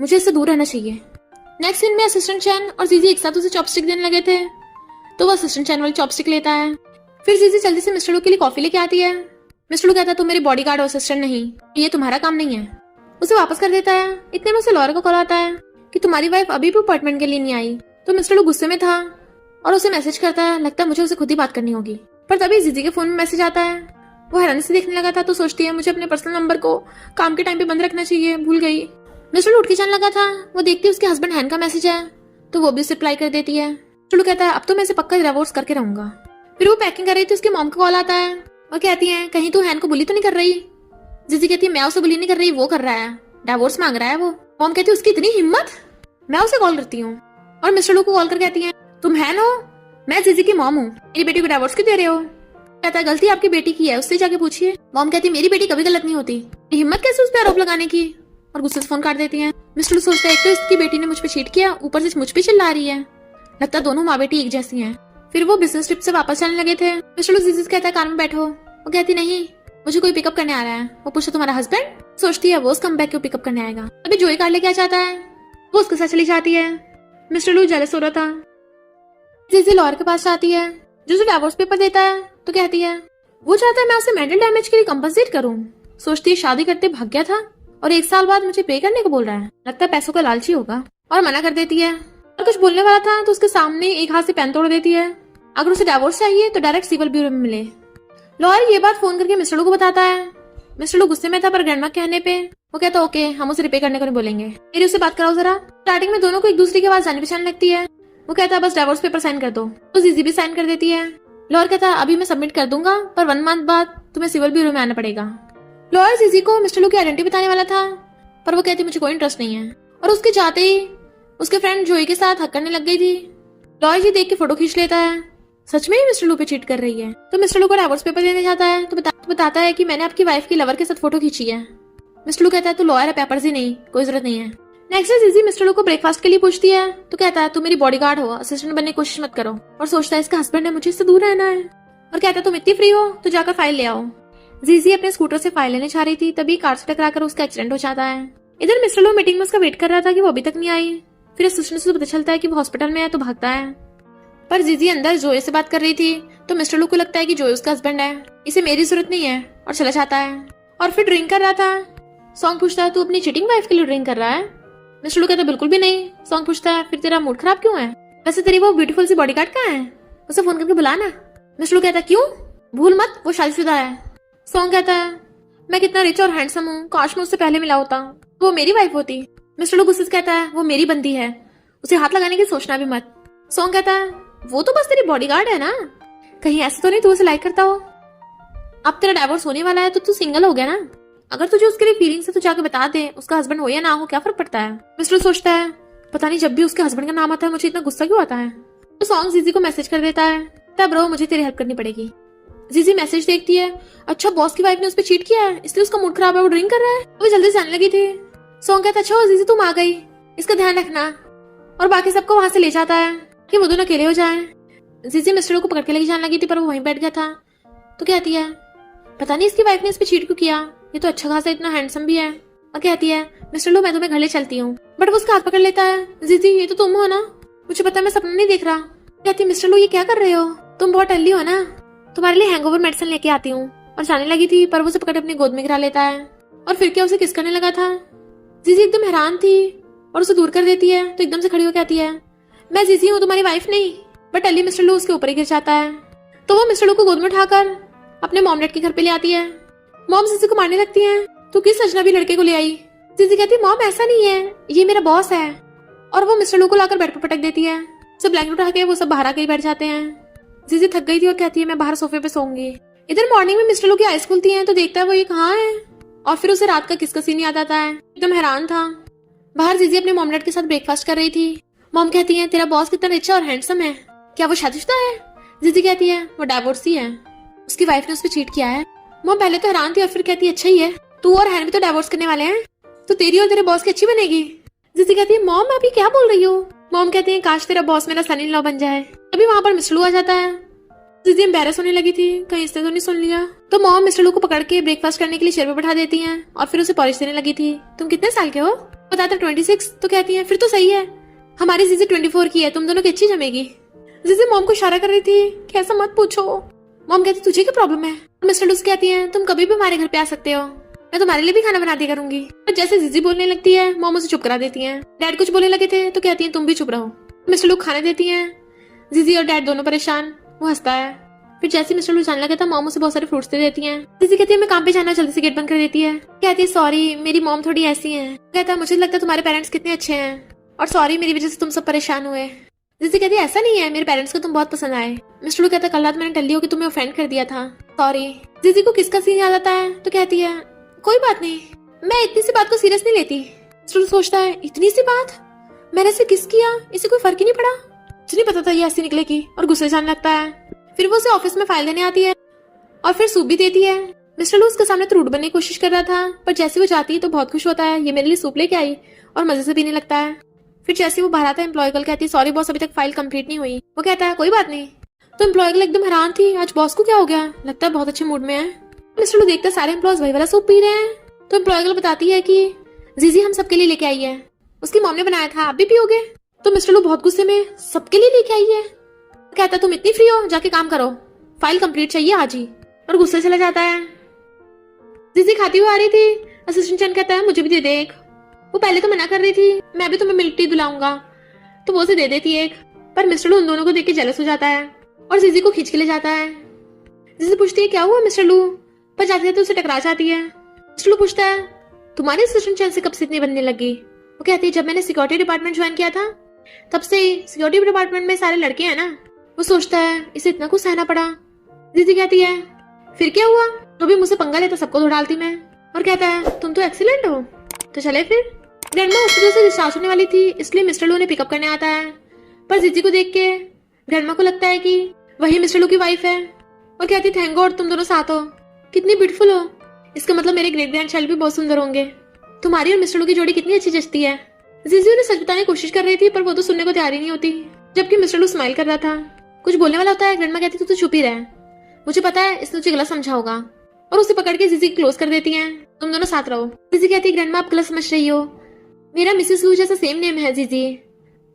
मुझे इससे दूर रहना चाहिए। नेक्स्ट सीन में असिस्टेंट चैन और जीजी एक साथ उसे चॉपस्टिक देने लगे थे, तो वो असिस्टेंट चैन वाली चॉपस्टिक लेता है। फिर जीजी जल्दी से मिस्टर लू के लिए कॉफी लेके आती है। मिस्टर लू कहता है तुम मेरी बॉडीगार्ड हो, असिस्टेंट नहीं, ये तुम्हारा काम नहीं है। उसे वापस कर देता है। इतने में उसे लॉयर का कॉल आता है कि तुम्हारी वाइफ अभी भी अपार्टमेंट के लिए नहीं आई। तो मिस्टर लू गुस्से में था और उसे मैसेज करता है। लगता है मुझे उसे खुद ही बात करनी होगी, पर तभी जीजी के फोन में मैसेज आता है। वो हैरानी से देखने लगा था तो सोचती है मुझे अपने पर्सनल नंबर को काम के टाइम पे बंद रखना चाहिए, भूल गई। मिस्टर लू उठ के जाने लगा था। वो देखती है उसके हस्बैंड हैन का मैसेज है, तो वो भी उसे रिप्लाई कर देती है। मिस्टर लू कहता है अब तो मैं इसे पक्का डिवोर्स करके रहूंगा। फिर वो पैकिंग कर रही थी, उसकी मॉम का कॉल आता है और कहती है कहीं तू हैन को बुली तो नहीं कर रही। जीजी कहती है मैं उसे बुली नहीं कर रही, वो कर रहा है, डिवोर्स मांग रहा है वो। मॉम कहती है उसकी इतनी हिम्मत। मैं उसे कॉल करती हूँ और मिस्टर लू को कॉल कर कहती है तुम है ना, मैं जीजी की मॉम हूँ, मेरी बेटी को डिवोर्स क्यों दे रहे हो? कहता है गलती आपकी बेटी की है, उससे जाके पूछिए। मॉम कहती है मेरी बेटी कभी गलत नहीं होती, हिम्मत कैसे उस पर आरोप लगाने की, और गुस्से से फोन काट देती है। मिस्टर लू सोचता है एक तो इसकी बेटी ने मुझ पर चीट किया, ऊपर से मुझ पे चिल्ला रही है, लगता है दोनों माँ बेटी एक जैसी हैं। फिर वो बिजनेस ट्रिप से वापस जाने लगे थे। मिस्टर लू जीजी से कहता है कार में बैठो। वो कहती नहीं, मुझे कोई पिकअप करने आ रहा है। वो पूछता तुम्हारा हस्बैंड? सोचती है वो उस कमबैक को पिकअप करने आएगा। अभी जोई कार लेके आ जाता है, वो उसके साथ चली जाती है। मिस्टर लू जेलस हो रहा था। जीजी लॉयर के पास जाती है जो उसे डिवोर्स पेपर देता है, तो कहती है वो चाहता है मैं उसे मेंटल डैमेज के लिए कंपनसेट करूं। सोचती है शादी करते भाग गया था और 1 साल बाद मुझे पे करने को बोल रहा है, लगता है पैसों का लालची होगा, और मना कर देती है। और कुछ बोलने वाला था तो उसके सामने एक हाथ से पेन तोड़ देती है। अगर उसे डिवोर्स चाहिए तो डायरेक्ट सिविल ब्यूरो में मिले। लॉयर ये बात फोन करके मिस्टर लू को बताता है। मिस्टर लू गुस्से में था पर ग्रैंडमा के कहने पे वो कहता ओके हम उसे रिपे करने को नहीं बोलेंगे, मेरी उससे बात कराओ जरा। स्टार्टिंग में दोनों को एक दूसरे की आवाज जानी पहचान लगती है। वो कहता है बस डिवोर्स पेपर साइन कर दो, तो जीजी भी साइन कर देती है। लॉयर कहता है अभी मैं सबमिट कर दूंगा पर 1 मंथ बाद तुम्हें सिविल ब्यूरो में आना पड़ेगा। लॉयर जीजी को मिस्टर लू की आइडेंटिटी बताने वाला था पर वो कहती मुझे कोई इंटरेस्ट नहीं है, और उसके जाते ही उसके फ्रेंड जोई के साथ हक करने लग गई थी। लॉयर जी देख के फोटो खींच लेता है, सच में ही मिस्टर लू पे चीट कर रही है। तो मिस्टर लू को डिवोर्स पेपर देने जाता है तो बताता है कि मैंने आपकी वाइफ की लवर के साथ फोटो खींची है। मिस्टर लू कहता है तू लॉयर है, पेपर्स ही नहीं, कोई जरूरत नहीं है। नेक्स्ट डे जीजी मिस्टर लू को ब्रेकफास्ट के लिए पूछती है तो कहता है तू मेरी बॉडीगार्ड हो, असिस्टेंट बनने की कोशिश मत करो। और सोचता है इसका हस्बैंड है, मुझे इससे दूर रहना है। और कहता है तुम इतनी फ्री हो तो जाकर फाइल ले आओ। जीजी अपने स्कूटर से फाइल लेने जा रही थी, तभी कार से टकराकर उसका एक्सीडेंट हो जाता है। इधर मिस्टर लू मीटिंग में उसका वेट कर रहा था कि वो अभी तक नहीं आई। फिर असिस्टेंट से पता चलता है कि वो हॉस्पिटल में है तो भागता है, पर जीजी अंदर जोए से बात कर रही थी तो मिस्टर लू को लगता है कि जोए उसका हस्बैंड है, इसे मेरी जरूरत नहीं है, और चला जाता है। और फिर ड्रिंक कर रहा था। सॉन्ग पूछता है तू अपनी चीटिंग वाइफ के लिए ड्रिंक कर रहा है? मिस्टर लू कहता है बिल्कुल भी नहीं। सॉन्ग पूछता है फिर तेरा मूड खराब क्यों है? वैसे तेरी वो ब्यूटीफुल सी बॉडीगार्ड कहाँ है, उसे फोन करके बुलाना। मिस्टर लू कहता है क्यों? भूल मत वो शादीशुदा है। सॉन्ग कहता है मैं कितना रिच और हैंडसम हूँ, काश मैं उससे पहले मिला होता, वो मेरी वाइफ होती। मिस्टर लू गुस्से से कहता है वो मेरी बंदी है, उसे हाथ लगाने की सोचना भी मत। सॉन्ग कहता है वो तो बस तेरी बॉडीगार्ड है ना, कहीं ऐसा तो नहीं तू उसे लाइक करता हो? अब तेरा डिवोर्स होने वाला है तो तू सिंगल हो गया ना, अगर तुझे उसके लिए फीलिंग्स है तो जाके बता दे, उसका हस्बैंड हो या ना हो क्या फर्क पड़ता है। मिस्टर सोचता है पता नहीं जब भी उसके हस्बैंड का नाम आता है मुझे इतना गुस्सा क्यों आता है। तो सॉन्ग जीजी को मैसेज कर देता है तब ब्रो मुझे तेरी हेल्प करनी पड़ेगी। जीजी मैसेज देखती है अच्छा बॉस की वाइफ ने उस पर चीट किया है इसलिए उसका मूड खराब है, वो ड्रिंक कर रहा है, वो जल्दी जाने लगी थी। सॉन्ग कहता अच्छा जीजी तुम आ गई, इसका ध्यान रखना, और बाकी सबको वहां से ले जाता है कि वो दोनों अकेले हो जाएं। जीजी मिस्टर को पकड़ के लेके जाने लगी थी पर वो वहीं बैठ गया था। तो कहती है पता नहीं इसकी वाइफ ने इस पे चीट क्यों किया, ये तो अच्छा खासा इतना हैंडसम भी है। और कहती है मिस्टर लो मैं तुम्हें घर ले चलती हूँ, बट वो उसका हाथ पकड़ लेता है। जीजी ये तो तुम हो ना, मुझे पता है मैं सपना नहीं देख रहा। कहती है मिस्टर लो ये क्या कर रहे हो, तुम बहुत टल्ली हो ना, तुम्हारे लिए हैंगओवर मेडिसिन लेके आती हूँ। और जाने लगी थी पर वो उसे पकड़ अपनी गोद में गिरा लेता है और फिर क्या उसे किस करने लगा था। जीजी एकदम हैरान थी और उसे दूर कर देती है तो एकदम से खड़ी हो कहती है मैं जीजी हूँ तुम्हारी वाइफ नहीं। बट टल्ली मिस्टर लू उसके ऊपर ही गिर जाता है तो वो मिस्टर लू को गोद में उठाकर अपने मॉम डैड के घर पे ले आती है। मॉम जीजी को मारने लगती है तो किस अजनबी लड़के को ले आई। जीजी कहती है मॉम ऐसा नहीं है, ये मेरा बॉस है, और वो मिस्टर लू को लाकर बेड पर पटक देती है। सब ब्लैंकेट उठा के वो सब बाहर आके बैठ जाते हैं। जीजी थक गई थी और कहती है मैं बाहर सोफे पे सोऊंगी। इधर मॉर्निंग में मिस्टर लू की आईज खुलती है तो देखता है वो ये कहाँ है, और फिर उसे रात का किसका सीन याद आता है। एकदम हैरान था। बाहर जीजी अपने मॉम डैड के साथ ब्रेकफास्ट कर रही थी। मॉम कहती है तेरा बॉस कितना रिच और हैंडसम है, क्या वो शादीशुदा है? जीजी कहती है वो डिवोर्सी है, उसकी वाइफ ने उस पर चीट किया है। मॉम पहले तो हैरान थी और फिर कहती है अच्छा ही है, तू और हैन भी तो डिवोर्स करने वाले हैं, तो तेरी और तेरे बॉस की अच्छी बनेगी। जीजी कहती है मॉम आप ये क्या बोल रही हो? मॉम कहती है काश तेरा बॉस मेरा सन इन लॉ बन जाए। अभी वहां पर मिस्टर लू आ जाता है। जीजी एम्बैरेस होने लगी थी, कहीं इसने तो नहीं सुन लिया। तो मॉम मिस्टर लू को पकड़ के ब्रेकफास्ट करने के लिए चेयर पे बैठा देती हैं और फिर उसे पॉलिश देने लगी थी। तुम कितने साल के हो? बताता 26। तो कहती है फिर तो सही है, हमारी जीजी 24 की है, तुम दोनों की अच्छी जमेगी। जीजी मॉम को इशारा कर रही थी कि ऐसा मत पूछो। मॉम कहती तुझे क्या प्रॉब्लम है? मिस्टर लू कहती है तुम कभी भी हमारे घर पे आ सकते हो, मैं तुम्हारे लिए भी खाना बना दिया करूंगी। तो जैसे जीजी बोलने लगती है मॉम उसे चुप करा देती है। डैड कुछ बोलने लगे थे तो कहती है तुम भी चुप रहो। मिस्टर लू खाने देती है। जीजी और डैड दोनों परेशान। वो हंसता है। फिर जैसे मिस्टर लू जाने लगा था मॉम उसे बहुत सारे फ्रूट्स दे देती हैं। जीजी कहती है मैं काम पे जाना, जल्दी से गेट बंद कर देती है। कहती है सॉरी मेरी मॉम थोड़ी ऐसी है। कहता है मुझे लगता है तुम्हारे पेरेंट्स कितने अच्छे हैं, और सॉरी मेरी वजह से तुम सब परेशान हुए। जीजी कहती है ऐसा नहीं है, मेरे पेरेंट्स को तुम बहुत पसंद आए। मिस्टर लू कहता है कल रात मैंने टल्ली हो कि तुम्हें ऑफेंड कर दिया था, सॉरी। जीजी को किसका सीन याद आता है तो कहती है कोई बात नहीं, मैं इतनी सी बात को सीरियस नहीं लेती। मिस्टर लू सोचता है, इतनी सी बात मैंने इसे किस किया, इसे कोई फर्क ही नहीं पड़ा। मुझे नहीं पता था ये ऐसी निकलेगी और गुस्से जाने लगता है। फिर वो उसे ऑफिस में फाइल देने आती है और फिर सूप भी देती है। मिस्टर लू उसके सामने तो रूड बनने की कोशिश कर रहा था, पर जैसे वो जाती है तो बहुत खुश होता है, ये मेरे लिए सूप लेके आई, और मजे से पीने लगता है। फिर जैसे वो बाहर आता है, एम्प्लॉय कल कहती है, सॉरी बॉस, अभी तक फाइल कंप्लीट नहीं हुई। वो कहता है, कोई बात नहीं। तो एम्प्लॉय कल एकदम हैरान थी, आज बॉस को क्या हो गया, लगता है बहुत अच्छे मूड में है। मिस्टर लू देखता है सारे एम्प्लॉयज वही वाला सूप पी रहे हैं। तो एम्प्लॉय कल बताती है कि जीजी हम सबके लिए लेके आई है, उसकी मॉम ने बनाया था, आप भी पियोगे। तो मिस्टर लू बहुत गुस्से में, सबके लिए लेके आई है। कहता है, तुम इतनी फ्री हो, जाके काम करो, फाइल कंप्लीट चाहिए आज ही, और गुस्से चला जाता है। जीजी खाती हुई आ रही थी, असिस्टेंट चैन कहता है, मुझे भी दे दे एक। वो पहले तो मना कर रही थी, मैं भी तुम्हें मिल्क टी दिलाऊंगा, तो वो उसे दे देती है एक, पर मिस्टर लू उन दोनों को देख के जेलस हो जाता है और जीजी को खींच के ले जाता है। जीजी पूछती है, क्या हुआ मिस्टर लू, पर जाते जाते उसे टकरा जाती है। मिस्टर लू पूछता है, तुम्हारी असिस्टेंट चैन से कब से इतनी बनने लगी। वो कहती है, जब मैंने सिक्योरिटी डिपार्टमेंट ज्वाइन किया था तब से ही, सिक्योरिटी डिपार्टमेंट में सारे लड़के हैं ना। वो सोचता है, इसे इतना कुछ सहना पड़ा। जीजी कहती है, फिर क्या हुआ, तो भी मुझसे पंगा लेता सबको धो डालती मैं। और कहता है, तुम तो एक्सीलेंट हो, तो चले फिर। ग्रैंडमा हॉस्पिटल से डिस्चार्ज होने वाली थी, इसलिए मिस्टर लू ने पिकअप करने आता है, पर जीजी को देख के ग्रैंडमा को लगता है कि वही मिस्टर लू की वाइफ है, और कहती, थैंक गॉड तुम दोनों साथ हो, कितनी ब्यूटीफुल हो, इसका मतलब मेरे ग्रेट ग्रैंड चाइल्ड भी बहुत सुंदर होंगे, तुम्हारी और मिस्टर लू की जोड़ी कितनी अच्छी जचती है। जीजी उन्हें सच बताने की कोशिश कर रही थी, पर वो तो सुनने को तैयार ही नहीं होती, जबकि मिस्टर लू स्माइल कर रहा था। कुछ बोलने वाला होता है, ग्रैंडमा कहती, तू तो चुप ही रह, मुझे पता है इसने तुझे गलत समझा होगा, और उसे पकड़ के जीजी क्लोज कर देती हैं, तुम दोनों साथ रहो। जीजी कहती है, ग्रैंडमा आप गलत समझ रही हो, मेरा मिसेस लू जैसा सेम नेम है जीजी,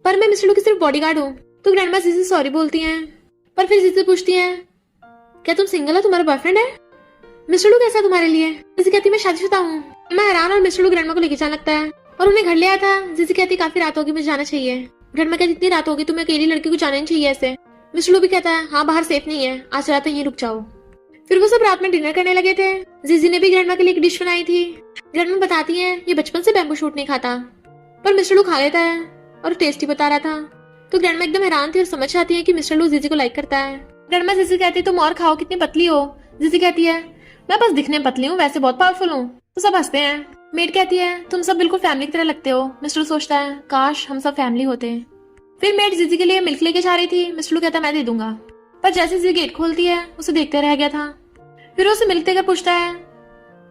पर मैं मिस्टर लू की सिर्फ बॉडीगार्ड हूँ। तो ग्रैंडमा जीजी सॉरी बोलती हैं, पर फिर जीजी पूछती हैं, क्या तुम सिंगल हो, तुम्हारा बॉयफ्रेंड है। मिस्टर लू कैसा है तुम्हारे लिए। जीजी कहती, मैं शादीशुदा हूँ। मैं हैरान, और मिस्टर लू ग्रैंडमा को लेके जाने लगता है और उन्हें घर ले आया था। जीजी कहती, काफी रात होगी, मुझे जाना चाहिए। ग्रैंडमा कहती, इतनी रात होगी, तुम्हें अकेली लड़की को जाना नहीं चाहिए ऐसे। मिस्टर लू भी कहता है, हाँ बाहर सेफ नहीं है, आज रात यहीं रुक जाओ। फिर वो सब रात में डिनर करने लगे थे। जीजी ने भी ग्रैंडमा के लिए एक डिश बनाई थी। ग्रैंडमा बताती है, ये बचपन से बैम्बू शूट नहीं खाता, पर मिस्टर लू खा लेता है और टेस्टी बता रहा था। तो ग्रैंडमा एकदम हैरान थी और समझ जाती है कि मिस्टर लू जीजी को लाइक करता है। ग्रैंडमा जीजी कहती है, तुम और खाओ, कितनी पतली हो। जीजी कहती है, मैं बस दिखने में पतली हूँ, वैसे बहुत पावरफुल हूँ। तो सब हंसते हैं। मेड कहती है, तुम सब बिल्कुल फैमिली की तरह लगते हो। मिस्टर लू सोचता है, काश हम सब फैमिली होते। फिर मेड जीजी के लिए मिल्क लेके जा रही थी। मिस्टर लू कहता है, मैं दे दूंगा, पर जैसे जीजी गेट खोलती है उसे देखते रह गया था। फिर उसे मिल्क देकर पूछता है,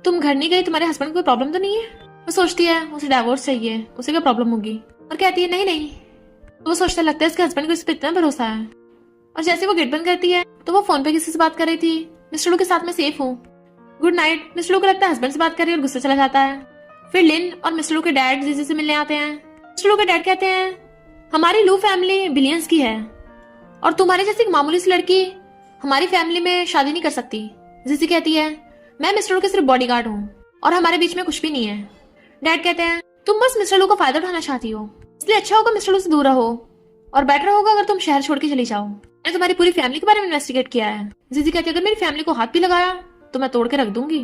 तुम घर नहीं गई, तुम्हारे हस्बैंड को कोई प्रॉब्लम तो नहीं है। वो सोचती है उसे डाइवोर्स चाहिए, उसे क्या प्रॉब्लम होगी, और कहती है नहीं नहीं। तो वो सोचता लगता है इसके हस्बैंड को इस पर इतना भरोसा है। और जैसे वो गेट बंद करती है तो वो फोन पे किसी से बात कर रही थी। मिस्टर लू के साथ मैं सेफ हूँ, गुड नाइट। मिस्टर लू को लगता है हस्बैंड से बात कर रही है और गुस्से चला जाता है। फिर लिन और मिस्टर लू के डैड जीजी से मिलने आते हैं। मिस्टर लू के डैड कहते हैं, हमारी लू फैमिली बिलियंस की है और तुम्हारे जैसी एक मामूली सी लड़की हमारी फैमिली में शादी नहीं कर सकती। जीजी कहती है, मैं मिस्टर लू के सिर्फ बॉडीगार्ड हूँ और हमारे बीच में कुछ भी नहीं है। डैड कहते हैं, तुम बस मिस्टर लू का फायदा उठाना चाहती हो, इसलिए अच्छा होगा मिस्टर लू से दूर रहो, और बेटर होगा अगर तुम शहर छोड़ के चली जाओ। मैंने तुम्हारी पूरी फैमिली के बारे में इन्वेस्टिगेट किया है। जीजी कहती है, अगर मेरी फैमिली को हाथ भी लगाया तो मैं तोड़ के रख दूंगी।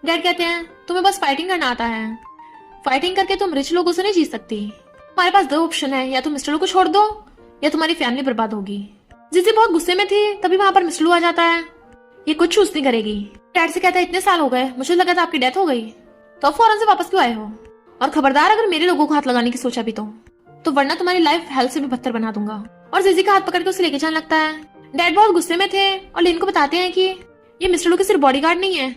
डैड कहते हैं, तुम्हें बस फाइटिंग करना आता है, फाइटिंग करके तुम रिच लोगों से नहीं जीत सकती। तुम्हारे पास दो ऑप्शन है, या तो मिस्टर लू को छोड़ दो या तुम्हारी फैमिली बर्बाद होगी। जीजी बहुत गुस्से में थी, तभी वहां पर मिस्टर लू आ जाता है। ये कुछ चूज नहीं करेगी। डैड से कहता है, इतने साल हो गए, मुझे लगा था आपकी डेथ हो गई, तो अब फौरन से वापस क्यों आए हो, और खबरदार अगर मेरे लोगों को हाथ लगाने की सोचा भी तो वरना तुम्हारी लाइफ हेल्थ से भी बदतर बना दूंगा। और जीजी का हाथ पकड़ के उसे लेके जाने लगता है। डैड बहुत गुस्से में थे और लिन को बताते हैं कि ये मिस्टर लू की सिर्फ बॉडीगार्ड नहीं है,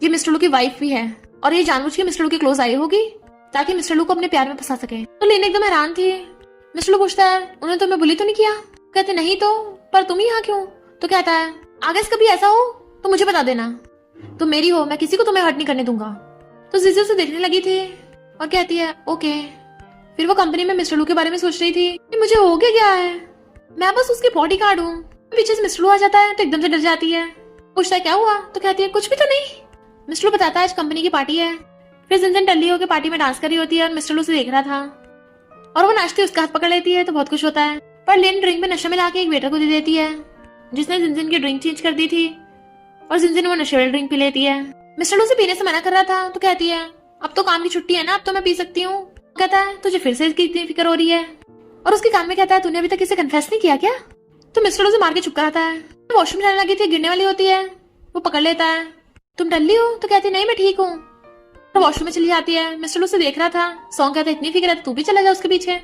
ये मिस्टर लू की वाइफ भी है, और ये जानबूझ के मिस्टर लू के क्लोज आई होगी ताकि मिस्टर लू को अपने प्यार में फंसा सके। तो लिन एकदम हैरान थी। मिस्टर लू पूछता है, उन्हें तो मैं बुली तो नहीं किया। कहते, नहीं तो, पर तुम यहाँ क्यों। तो कहता है, आगे से कभी ऐसा हो तो मुझे बता देना, तुम मेरी हो, मैं किसी को तुम्हें हर्ट नहीं करने दूंगा। तो जीजी उसे देखने लगी थी और कहती है, ओके। फिर वो कंपनी में मिस्टर लू के बारे में सोच रही थी कि मुझे हो क्या है, मैं बस उसके बॉडीगार्ड हूँ। पीछे से मिस्टर लू आ जाता है तो एकदम से डर जाती है। पूछता है, क्या हुआ। तो कहती है, कुछ भी तो नहीं। मिस्टर लू बताता है, आज कंपनी की पार्टी है। फिर जिन टल्ली होकर पार्टी में डांस कर रही होती है और मिस्टर लू से देख रहा था, और वो नाचती उसका हाथ पकड़ लेती है तो बहुत खुश होता है। पर लिन ड्रिंक में नशा मिला के एक वेटर को दे देती है जिसने जिन की ड्रिंक चेंज कर दी थी, और जिन वो नशे वाली ड्रिंक पी लेती है। मिस्टर लू से पीने से मना कर रहा था तो कहती है, अब तो काम की छुट्टी है ना, अब तो मैं पी सकती हूँ। कहता है, तुझे फिर से इसकी इतनी फिक्र हो रही है, और उसके कान में कहता है, तूने अभी तक इसे कन्फेस नहीं किया क्या। तो मिस्टर लू से मार के चुप कराता है। वॉशरूम जाने लगी थी, गिरने वाली होती है, वो पकड़ लेता है। तुम डल्ली हो। तो कहती, नहीं मैं ठीक हूँ। और वॉशरूम में चली जाती है। मिस्टर लू उसे देख रहा था। सॉन्ग कहता है इतनी फिक्र है तो तू भी चला जा उसके पीछे।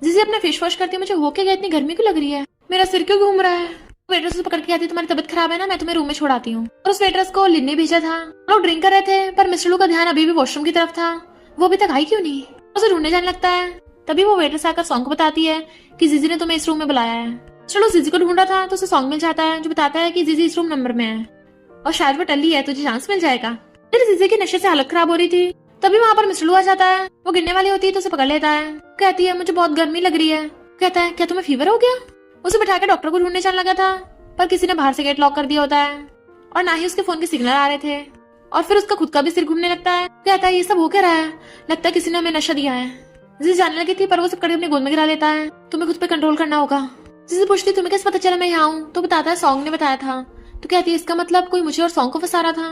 जीजी अपना फेस वॉश करती है, मुझे हो क्या गया, इतनी गर्मी क्यों लग रही है, मेरा सिर क्यों घूम रहा है। वेटरस उसे पकड़ के कहती है तुम्हारी तबीयत खराब है ना, मैं तुम्हें रूम में छोड़ाती हूँ। और उस वेटरस को लिन ने भेजा था। लोग ड्रिंक कर रहे थे पर मिस्टर लू का ध्यान अभी भी वॉशरूम की तरफ था। वो अभी तक आई क्यों नहीं। उसे ढूंढने जाने लगता है। तभी वो वेटरस आकर सॉन्ग को बताती है कि जीजी ने तुम्हें इस रूम में बुलाया है। चलो जीजी को ढूंढा था तो उसे सॉन्ग मिल जाता है जो बताता है कि जीजी इस रूम नंबर में है और शायद वो टल्ली है, तुझे चांस मिल जाएगा। फिर जीजी की नशे से हालत खराब हो रही थी। तभी वहां पर मिस्टर लू आ जाता है। वो गिरने वाली होती है तो उसे पकड़ लेता है। कहती है मुझे बहुत गर्मी लग रही है। कहता है क्या तुम्हें फीवर हो गया। उसे बिठा के डॉक्टर को ढूंढने जाने लगा था पर किसी ने बाहर से गेट लॉक कर दिया होता है और ना ही उसके फोन के सिग्नल आ रहे थे। और फिर उसका खुद का भी सिर घूमने लगता है। कहता है ये सब हो क्या रहा है, लगता है किसी ने हमें नशा दिया है। जिसे जानने लगी थी पर वो सब कड़ी अपनी गोद में गिरा लेता है। तुम्हें खुद पे कंट्रोल करना होगा। जिसे पूछती तुम्हें कैसे पता चला मैं यहाँ हूँ, तो बताता है सॉन्ग ने बताया था। तो कहती है इसका मतलब कोई मुझे और सॉन्ग को फंसा रहा था।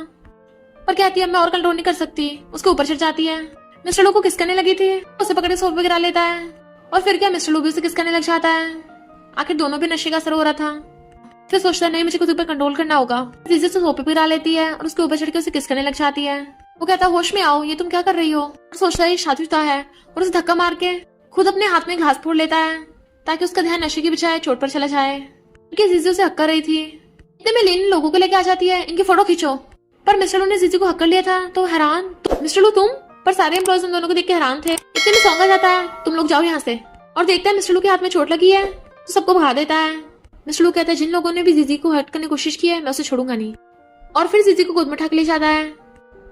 पर कहती है मैं और कंट्रोल नहीं कर सकती। उसके ऊपर चढ़ जाती है। मिस्टर लू को किस करने लगी थी, उसे पकड़े सोफे पे गिरा लेता है। और फिर क्या मिस्टर लू भी उसे किस करने लग जाता है। आखिर दोनों भी नशे का असर हो रहा था। फिर सोचता है नहीं मुझे खुद पर कंट्रोल करना होगा। जीजी से सोफे पे गिरा लेती है और उसके ऊपर चढ़ के उसे किस करने लग जाती है। वो कहता है होश में आओ, ये तुम क्या कर रही हो। और सोचता है ये शादीशुदा है और उसे धक्का मार के खुद अपने हाथ में घास फोड़ लेता है ताकि उसका ध्यान नशे की बजाय चोट पर चला जाए। क्योंकि जीजी उसे हक कर रही थी। इतने में लिन लोगों को लेके आ जाती है, इनकी फोटो खींचो। पर मिस्टर लू ने जीजी को हक कर लिया था तो हैरान, तो मिस्टर लू तुम। पर सारे एम्प्लॉयज उन दोनों को देख के हैरान थे। इतने में सॉन्ग आ जाता है, तुम लोग जाओ यहाँ से। और देखता है मिस्टर लू के हाथ में चोट लगी है तो सबको भगा देता है। मिस्टर लू कहता है जिन लोगों ने भी जीजी को हर्ट करने की कोशिश की है मैं उसे छोड़ूंगा नहीं। और फिर जीजी को गोद में उठा के ले जाता है।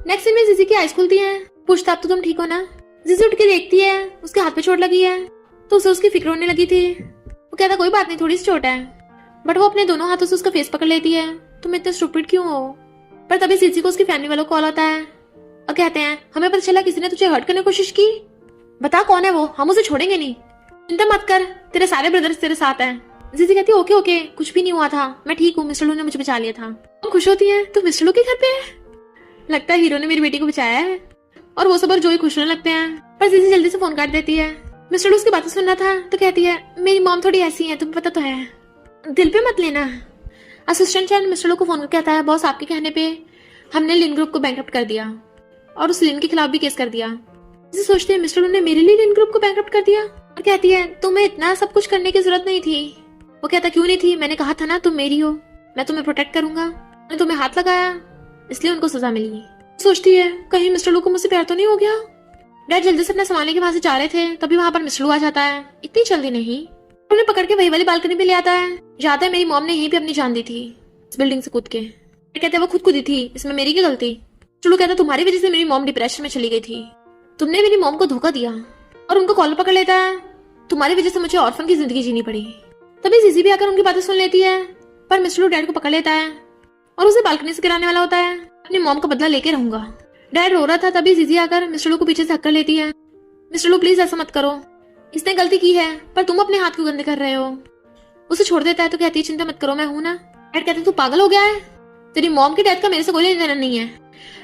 नेक्स्ट सीन में जीजी की आईज खुलती है। पूछता अब तो तुम ठीक हो ना। जीजी उठ के देखती है, उसके हाथ पे चोट लगी है तो उसे उसकी फिक्र होने लगी थी। वो कहता कोई बात नहीं, थोड़ी सी चोट है। बट वो अपने दोनों हाथों से उसका फेस पकड़ लेती है। तुम इतने स्टूपिड क्यों हो। पर तभी जीजी को उसकी फैमिली वालों को कॉल आता है और कहते हैं हमें पता चला किसी ने तुझे हर्ट करने की कोशिश की। बता कौन है वो, हम उसे छोड़ेंगे नहीं। चिंता मत कर, तेरे सारे ब्रदर्स तेरे साथ हैं। जीजी कहती है ओके ओके, कुछ भी नहीं हुआ था, मैं ठीक हूँ, मिस्टर लू ने मुझे बचा लिया था। तुम खुश होती है तो मिस्टर लू के घर पे है। लगता है हीरो ने मेरी बेटी को बचाया है। और वो सब और जोई खुश होने लगते हैं। पर जीजी जल्दी से फोन काट देती है। मिस्टर लू उसकी बातें सुन रहा था तो कहती है मेरी मॉम थोड़ी ऐसी है, तुम्हें पता तो है, दिल पे मत लेना। असिस्टेंट चैन मिस्टर लू को फोन करके कहता है बॉस आपके कहने पे हमने लिन ग्रुप को बैंकरप्ट कर दिया और उस लिन के खिलाफ भी केस कर दिया। जिसे सोचते हैं मिस्टर लू ने मेरे लिए लिन ग्रुप को बैंकरप्ट कर दिया। और कहती है तुम्हें इतना सब कुछ करने की जरूरत नहीं थी। वो कहता क्यों नहीं थी, मैंने कहा था ना तुम मेरी हो, मैं तुम्हें प्रोटेक्ट करूंगा। मैंने तुम्हें हाथ लगाया इसलिए उनको सजा मिली। सोचती है कहीं मिस्टर लू को मुझसे प्यार तो नहीं हो गया। डैड जल्दी से अपना सामान लेके वहां से जा रहे थे तभी वहां पर मिस्टर लू आ जाता है। इतनी जल्दी नहीं। उन्हें पकड़ के वही वाली बालकनी पे ले आता है जाता है मेरी मॉम ने यहीं पे अपनी जान दी थी, इस बिल्डिंग से कूद के। कहते हैं वो खुद कूदी थी, इसमें मेरी क्या गलती। चलो कहता तुम्हारी वजह से मेरी मॉम डिप्रेशन में चली गई थी, तुमने मेरी मॉम को धोखा दिया। और उनको कॉलर पकड़ लेता है तुम्हारी वजह से मुझे ऑर्फन की जिंदगी जीनी पड़ी। तभी जीजी भी आकर उनकी बातें सुन लेती है। पर मिस्टर लू डैड को पकड़ लेता है और उसे बालकनी से गिराने वाला होता है। अपनी मॉम का बदला लेके रहूंगा। डैड रो रहा था तभी जीजी आकर मिस्टर लू को पीछे से हक कर लेती है। मिस्टर लू प्लीज ऐसा मत करो, इसने गलती की है पर तुम अपने हाथ क्यों गंदे कर रहे हो। उसे छोड़ देता है तो कहती है चिंता मत करो मैं हूं ना। डैड कहते तू पागल हो गया है, तेरी मॉम की डेथ का मेरे से कोई लेना देना नहीं है।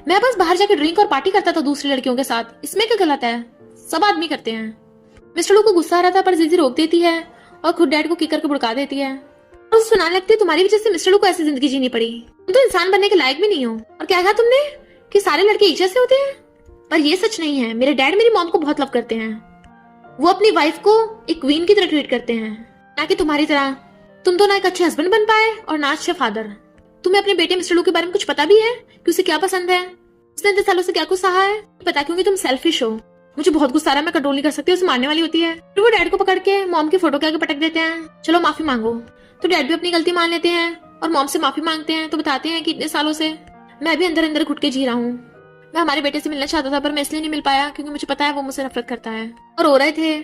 मैं बस बाहर जाकर ड्रिंक और पार्टी करता था दूसरी लड़कियों के साथ, इसमें क्या गलत है, सब आदमी करते हैं। मिस्टर लू को गुस्सा आ रहा था पर जीजी रोक देती है और खुद डैड को किक करके भड़का देती है। और उसे सुनाने लगती है तुम्हारी वजह से मिस्टर लू को ऐसी जिंदगी जीनी पड़ी, तुम तो इंसान बनने के लायक भी नहीं हो। और क्या कहा तुमने कि सारे लड़के एक जैसे होते हैं। पर ये सच नहीं है, मेरे डैड मेरी मॉम को बहुत लव करते हैं। वो अपनी वाइफ को एक क्वीन की तरह ट्रीट करते हैं, ना कि तुम्हारी तरह। तुम तो ना एक अच्छे हस्बैंड बन पाए और ना अच्छे फादर। तुम्हें अपने बेटे मिस्टर लू के बारे में कुछ पता भी है कि उसे क्या पसंद है, उसने इतने सालों से क्या कुछ सहा है पता, क्योंकि तुम सेल्फिश हो। मुझे बहुत गुस्सा आ रहा है, मैं कंट्रोल नहीं कर सकती, उसे मारने वाली होती है। फिर वो डैड को पकड़ के मॉम की फोटो के आगे पटक देते हैं, चलो माफी मांगो। तो डैड भी अपनी गलती मान लेते हैं और मॉम से माफी मांगते हैं। तो बताते हैं कि इतने सालों से मैं भी अंदर अंदर घुट के जी रहा हूँ। मैं हमारे बेटे से मिलना चाहता था पर मैं इसलिए नहीं मिल पाया क्योंकि मुझे पता है वो मुझसे नफरत करता है। और रो रहे थे।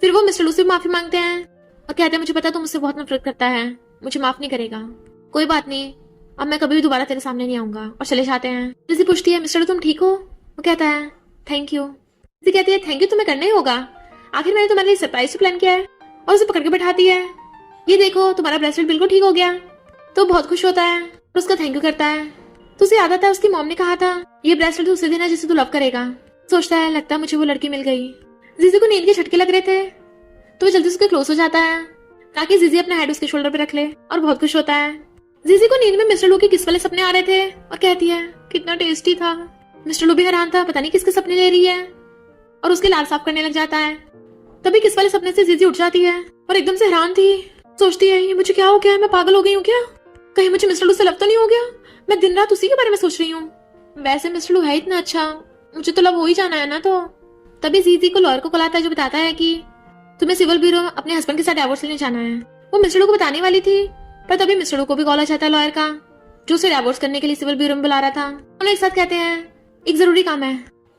फिर वो मिस्टर लू से माफी मांगते हैं और कहते हैं मुझे पता है तुम मुझसे बहुत नफरत करता है, मुझे माफ नहीं करेगा, कोई बात नहीं, अब मैं कभी भी दोबारा तेरे सामने नहीं आऊंगा। और चले जाते हैं। जिसे पूछती है मिस्टर लू तुम ठीक हो। वो कहता है थैंक यू। जिसे कहती है थैंक यू तुम्हें करना ही होगा, आखिर मैंने तुम्हारे लिए सरप्राइज प्लान किया है। और उसे पकड़ के बैठाती है, ये देखो तुम्हारा ब्रेसलेट बिल्कुल ठीक हो गया। तो बहुत खुश होता है और उसका थैंक यू करता है। तो उसे याद आता है उसकी मॉम ने कहा था ये ब्रेसलेट उसे देना जिसे तू लव करेगा। सोचता है लगता है मुझे वो लड़की मिल गई। जीजी को नींद के झटके लग रहे थे तो वो जल्दी उसके क्लोज हो जाता है ताकि जीजी अपना हेड उसके शोल्डर पे रख ले और बहुत खुश होता है। जीजी को नींद में मिस्टर लू के किस वाले सपने आ रहे थे और कहती है कितना टेस्टी था। मिस्टर लू भी हैरान था, पता नहीं किसके सपने ले रही है, और उसके लाल साफ करने लग जाता है। तभी किस वाले सपने से जीजी उठ जाती है और एकदम से हैरान थी, सोचती है ये मुझे क्या हो गया, मैं पागल हो गई हूँ क्या, कहीं मुझे मिस्टर लू से लव तो नहीं हो गया, मैं दिन रात उसी के बारे में सोच रही हूँ। वैसे मिस्टर लू है इतना अच्छा, मुझे तो लव हो ही जाना है ना। तो तभी जीजी को लॉयर को कॉल आता है जो बताता है कि तुम्हें सिविल ब्यूरो अपने हस्बैंड के साथ डिवोर्स लेने जाना है। वो मिस्टर लू को बताने वाली थी, पर तभी मिस्टर लू को भी कॉल आ जाता है लॉयर का, जो उसे डिवोर्स करने के लिए सिविल ब्यूरो में बुला रहा था। दोनों एक साथ कहते हैं एक जरूरी काम है,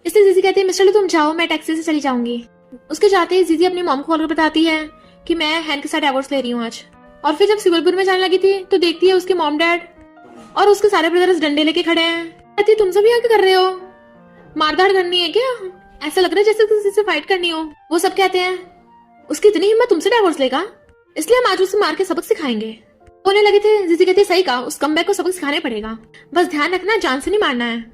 इसलिए जीजी कहती है मिस्टर लू तुम जाओ, मैं टैक्सी से चली जाऊंगी। उसके जाते ही जीजी अपनी मॉम को कॉल कर बताती है कि मैं हैन के साथ डिवोर्स ले रही हूँ आज। और फिर जब सिविल ब्यूरो में जाने लगी थी तो देखती है उसके मॉम डैड और उसके सारे ब्रदर्स डंडे लेके खड़े हैं। कहती तुम सब यहाँ क्या कर रहे हो, मारधाड़ करनी है क्या, ऐसा लग रहा है जैसे किसी से फाइट करनी हो। वो सब कहते हैं उसकी इतनी हिम्मत तुमसे डिवोर्स लेगा, इसलिए हम आज उसे मार के सबक सिखाएंगे। बोलने लगे थे, जीजी कहती है सही कहा, उस कमबैक को सबक सिखाने पड़ेगा, बस ध्यान रखना जान से नहीं मारना है।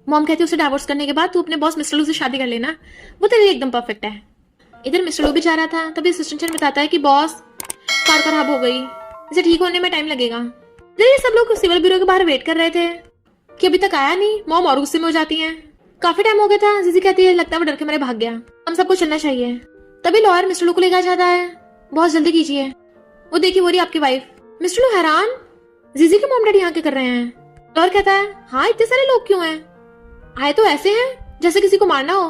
मॉम कहती है उसे डिवोर्स करने के बाद तू अपने बॉस मिस्टर लू से शादी कर लेना, वो तेरे लिए एकदम परफेक्ट है। इधर मिस्टर लू भी जा रहा था, तभी असिस्टेंट चैन बताता है कि बॉस कार खराब हो गई, इसे ठीक होने में टाइम लगेगा। ये सब लोग सिविल ब्यूरो के बाहर वेट कर रहे थे कि अभी तक आया नहीं। मॉम और गुस्से में हो जाती हैं, काफी टाइम हो गया था। जीजी कहती है लगता है वो डर के मारे भाग गया, हम सबको चलना चाहिए। तभी लॉयर मिस्टर लू को लेकर जाता है, बहुत जल्दी कीजिए, वो देखिए वो रही आपकी वाइफ। मिस्टर लू हैरान, जीजी के मॉम डैडी यहाँ के कर रहे हैं। लॉयर कहता है हाँ इतने सारे लोग क्यों हैं, आए तो ऐसे हैं जैसे किसी को मारना हो,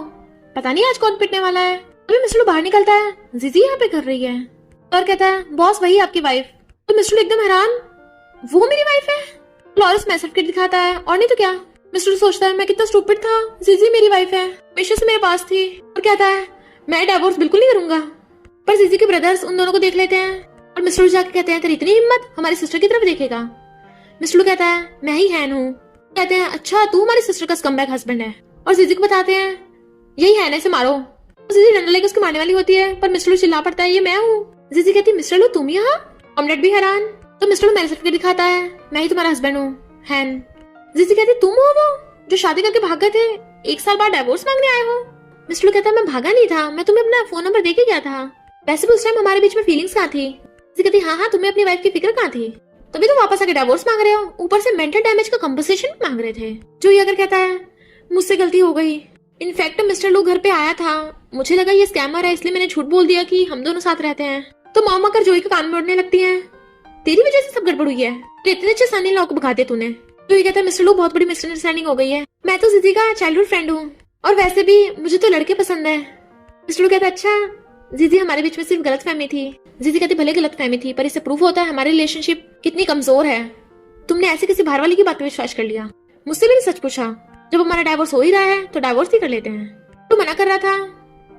पता नहीं आज कौन पिटने वाला है। तभी मिस्टर लू बाहर निकलता है, जीजी यहाँ पे कर रही है। लॉयर कहता है बॉस वही आपकी वाइफ। तो मिस्टर लू एकदम हैरान, वो मेरी वाइफ है। लॉरेंस में सर्टिफिकेट दिखाता है, और नहीं तो क्या। मिस्टर सोचता है मैं कितना स्टूपिड था, जीजी मेरी वाइफ है, हमेशा से मेरे पास थी। और कहता है मैं डिवोर्स बिल्कुल नहीं करूंगा। पर जीजी के ब्रदर्स उन दोनों को देख लेते हैं और मिस्टर जाके कहते हैं तेरी इतनी हिम्मत, हमारी सिस्टर की तरफ देखेगा। मिस्टर कहता है मैं ही हैन हूँ। कहते हैं अच्छा तू हमारी सिस्टर का स्कमबैक हस्बैंड है। और जीजी को बताते हैं यही हैन है, इसे मारो। जीजी डंडा लेकर उसको मारने वाली होती है, पर मिस्टर चिल्ला पड़ता है ये मैं हूँ। जीजी कहती है मिस्टर लू तुम यहाँ। ऑमलेट भी हैरान, तो मिस्टर मैरिज सर्टिफिकेट दिखाता है, मैं ही तुम्हारा हस्बैंड हूँ हैन। जीजी कहती तुम हो वो जो शादी करके भाग गए थे, 1 साल बाद डिवोर्स मांगने आए हो। मिस्टर कहता है मैं भागा नहीं था, मैं तुम्हें अपना फोन नंबर देके गया था, वैसे भी उस टाइम हमारे बीच में फीलिंग्स कहाँ थी। जीजी कहती हाँ हाँ तुम्हें अपनी वाइफ की फिक्र कहाँ थी, तभी तो वापस आके डिवोर्स मांग रहे हो, ऊपर से मेंटल डैमेज का कंपनसेशन मांग रहे थे। जो ये अगर कहता है मुझसे गलती हो गई, इनफैक्ट मिस्टर लू घर पे आया था, मुझे लगा ये स्कैमर है इसलिए मैंने झूठ बोल दिया कि हम दोनों साथ रहते हैं। तो मामा कर जोई का कान मोड़ने लगती है, तेरी वजह से सब गड़बड़ हुई है, इतने अच्छे सन इन लॉ को भगा दिया तूने। तो ये कहता है मिस्टर लू बहुत बड़ी मिसअंडरस्टैंडिंग हो गई है, मैं तो जीजी का चाइल्डहुड फ्रेंड हूँ और वैसे भी मुझे तो लड़के पसंद है। मिस्टर लू कहता है अच्छा जीजी हमारे बीच में सिर्फ गलत फहमी थी। जीजी कहती भले गलत फहमी थी पर इससे प्रूफ होता है हमारी रिलेशनशिप कितनी कमजोर है, तुमने ऐसे किसी बाहर वाली की बात पे विश्वास कर लिया। मुझसे भी नहीं सच पूछा, जब हमारा डाइवोर्स हो ही रहा है तो डाइवोर्स ही कर लेते हैं। तो मना कर रहा था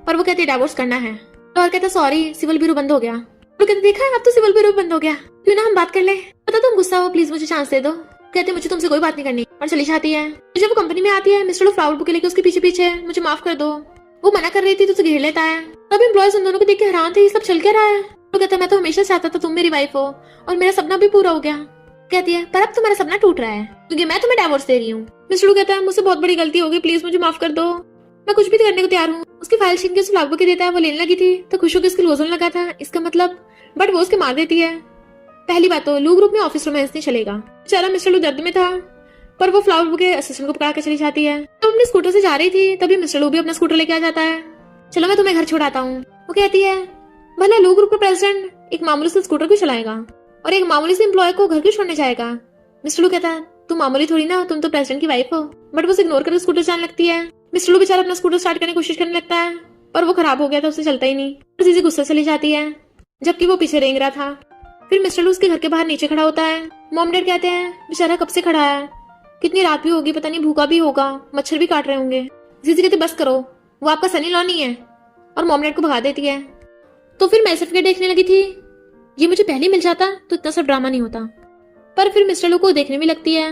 पर वो कहती डाइवोर्स करना है। तो और कहता सॉरी सिविल ब्यूरो बंद हो गया। तो कहते देखा अब तो सिविल ब्यूरो बंद हो गया, क्यों ना हम बात कर ले, पता तुम गुस्सा हो प्लीज मुझे चांस दे दो। कहते मुझे तुमसे कोई बात नहीं करनी, और चली जाती है। जब वो कंपनी में आती है मिस्टर लू फ्लावर बुके लेके उसके पीछे पीछे मुझे माफ कर दो, वो मना कर रही थी तो उसे घेर लेता है। तब एम्प्लॉयज उन दोनों को देख के हैरान थे, ये सब चल क्या रहा है। तो कहता मैं तो हमेशा चाहता था तुम मेरी वाइफ हो और मेरा सपना भी पूरा हो गया। कहती है पर अब तुम्हारा सपना टूट रहा है क्योंकि मैं तुम्हें डिवोर्स दे रही हूँ। मिस्टर लू कहता है मुझसे बहुत बड़ी गलती हो गई, प्लीज मुझे माफ कर दो, मैं कुछ भी करने को तैयार हूँ। उसकी फाइल छीन के उसे फ्लावर बुके देता है, वो लेने लगी थी तो खुश होकर उसके क्लोज होने लगा था, इसका मतलब बट वो उसके मार देती है। पहली बात तो लू ग्रुप में ऑफिस रोमांस नहीं चलेगा। बेचारा मिस्टर लू दर्द में था पर वो फ्लावर बुके असिस्टेंट को पकड़ा के चली जाती है। तो अपने स्कूटर से जा रही थी तभी मिस्टर लू भी अपना स्कूटर लेके आ जाता है, चलो मैं तुम्हें घर छोड़ाता हूँ। वो कहती है भला लू ग्रुप का प्रेसिडेंट एक मामूली से स्कूटर क्यों चलाएगा और एक मामूली से एम्प्लॉय को घर क्यों छोड़ने जाएगा। मिस्टर लू कहता है तुम मामूली थोड़ी ना, तुम तो प्रेसिडेंट की वाइफ हो। बट वो इग्नोर करके स्कूटर चलाने लगती है। मिस्टर लू बेचारा अपना स्कूटर स्टार्ट करने की कोशिश करने लगता है पर वो खराब हो गया था, उससे चलता ही नहीं। जीजी गुस्से चली जाती है जबकि वो पीछे रेंग रहा था। फिर मिस्टर लू उसके घर के बाहर नीचे खड़ा होता है। मॉम डैड कहते हैं बेचारा कब से खड़ा है, कितनी रात भी होगी, पता नहीं भूखा भी होगा, मच्छर भी काट रहे होंगे। जीजी कहते बस करो, वो आपका सनी लॉ नहीं है, और मॉम डैड को भगा देती है। तो फिर मैं सर्टिफिकेट देखने लगी थी, ये मुझे पहले मिल जाता तो इतना सब ड्रामा नहीं होता। पर फिर मिस्टर लू को देखने भी लगती है,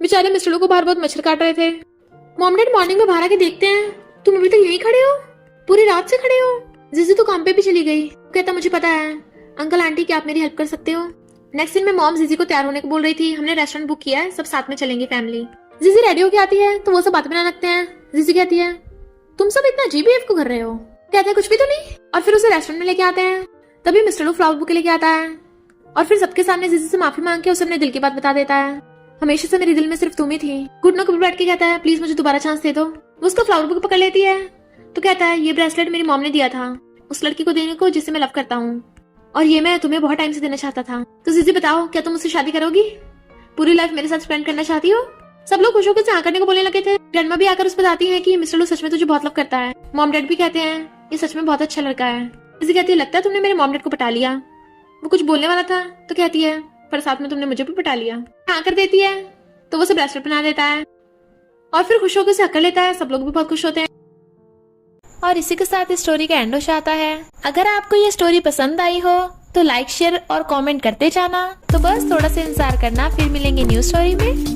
बेचारे मिस्टर लू को बाहर बहुत मच्छर काट रहे थे। मॉम डैड मॉर्निंग में बाहर आके देखते हैं तुम अभी तक यहीं खड़े हो, पूरी रात से खड़े हो। जीजी तो काम पे भी चली गई। कहता मुझे पता है अंकल आंटी क्या आप मेरी हेल्प कर सकते हो। नेक्स्ट दिन में मॉम जीजी को तैयार होने को बोल रही थी, हमने रेस्टोरेंट बुक किया है, सब साथ में चलेंगे फैमिली। जीजी रेडी होके आती है तो वो सब बात बनाने लगते हैं। जीजी कहती है तुम सब इतना अजीब बिहेव क्यों कर रहे हो। कहते हैं कुछ भी तो नहीं, और फिर उसे रेस्टोरेंट में लेके आते हैं। तभी मिस्टर लू फ्लावर बुके लेके आता है और फिर सबके सामने जीजी से माफी मांग के उसे अपने दिल की बात बता देता है। हमेशा से मेरे दिल में सिर्फ तुम ही थी। घुटनों पर बैठ के कहता है प्लीज मुझे दोबारा चांस दे दो। वो उसका फ्लावर बुक पकड़ लेती है तो कहता है ये ब्रेसलेट मेरी मॉम ने दिया था उस लड़की को देने को जिसे मैं लव करता हूँ, और ये मैं तुम्हें बहुत टाइम से देना चाहता था। तो जीजी बताओ क्या तुम मुझसे शादी करोगी? पूरी लाइफ मेरे साथ स्पेंड करना चाहती हो? सब लोग खुश होकर से हाँ करने को बोलने लगे थे। ग्रैंडमा भी आकर उस पर बताती है कि मिस्टर लू सच में तुझे बहुत लव करता है। मॉम डैड भी कहते हैं ये सच में बहुत अच्छा लड़का है। जीजी कहती है लगता है तुमने मेरे मॉम डैड को पटा लिया। वो कुछ बोलने वाला था तो कहती है पर साथ में तुमने मुझे भी पटा लिया। हाँ कर देती है तो वो उसे ब्रेसलेट पहना देता है और फिर खुश होकर से हक कर लेता है। सब लोग भी बहुत खुश होते हैं। और इसी के साथ इस स्टोरी का एंड हो जाता है। अगर आपको ये स्टोरी पसंद आई हो तो लाइक शेयर और कमेंट करते जाना। तो बस थोड़ा सा इंतजार करना, फिर मिलेंगे न्यू स्टोरी में।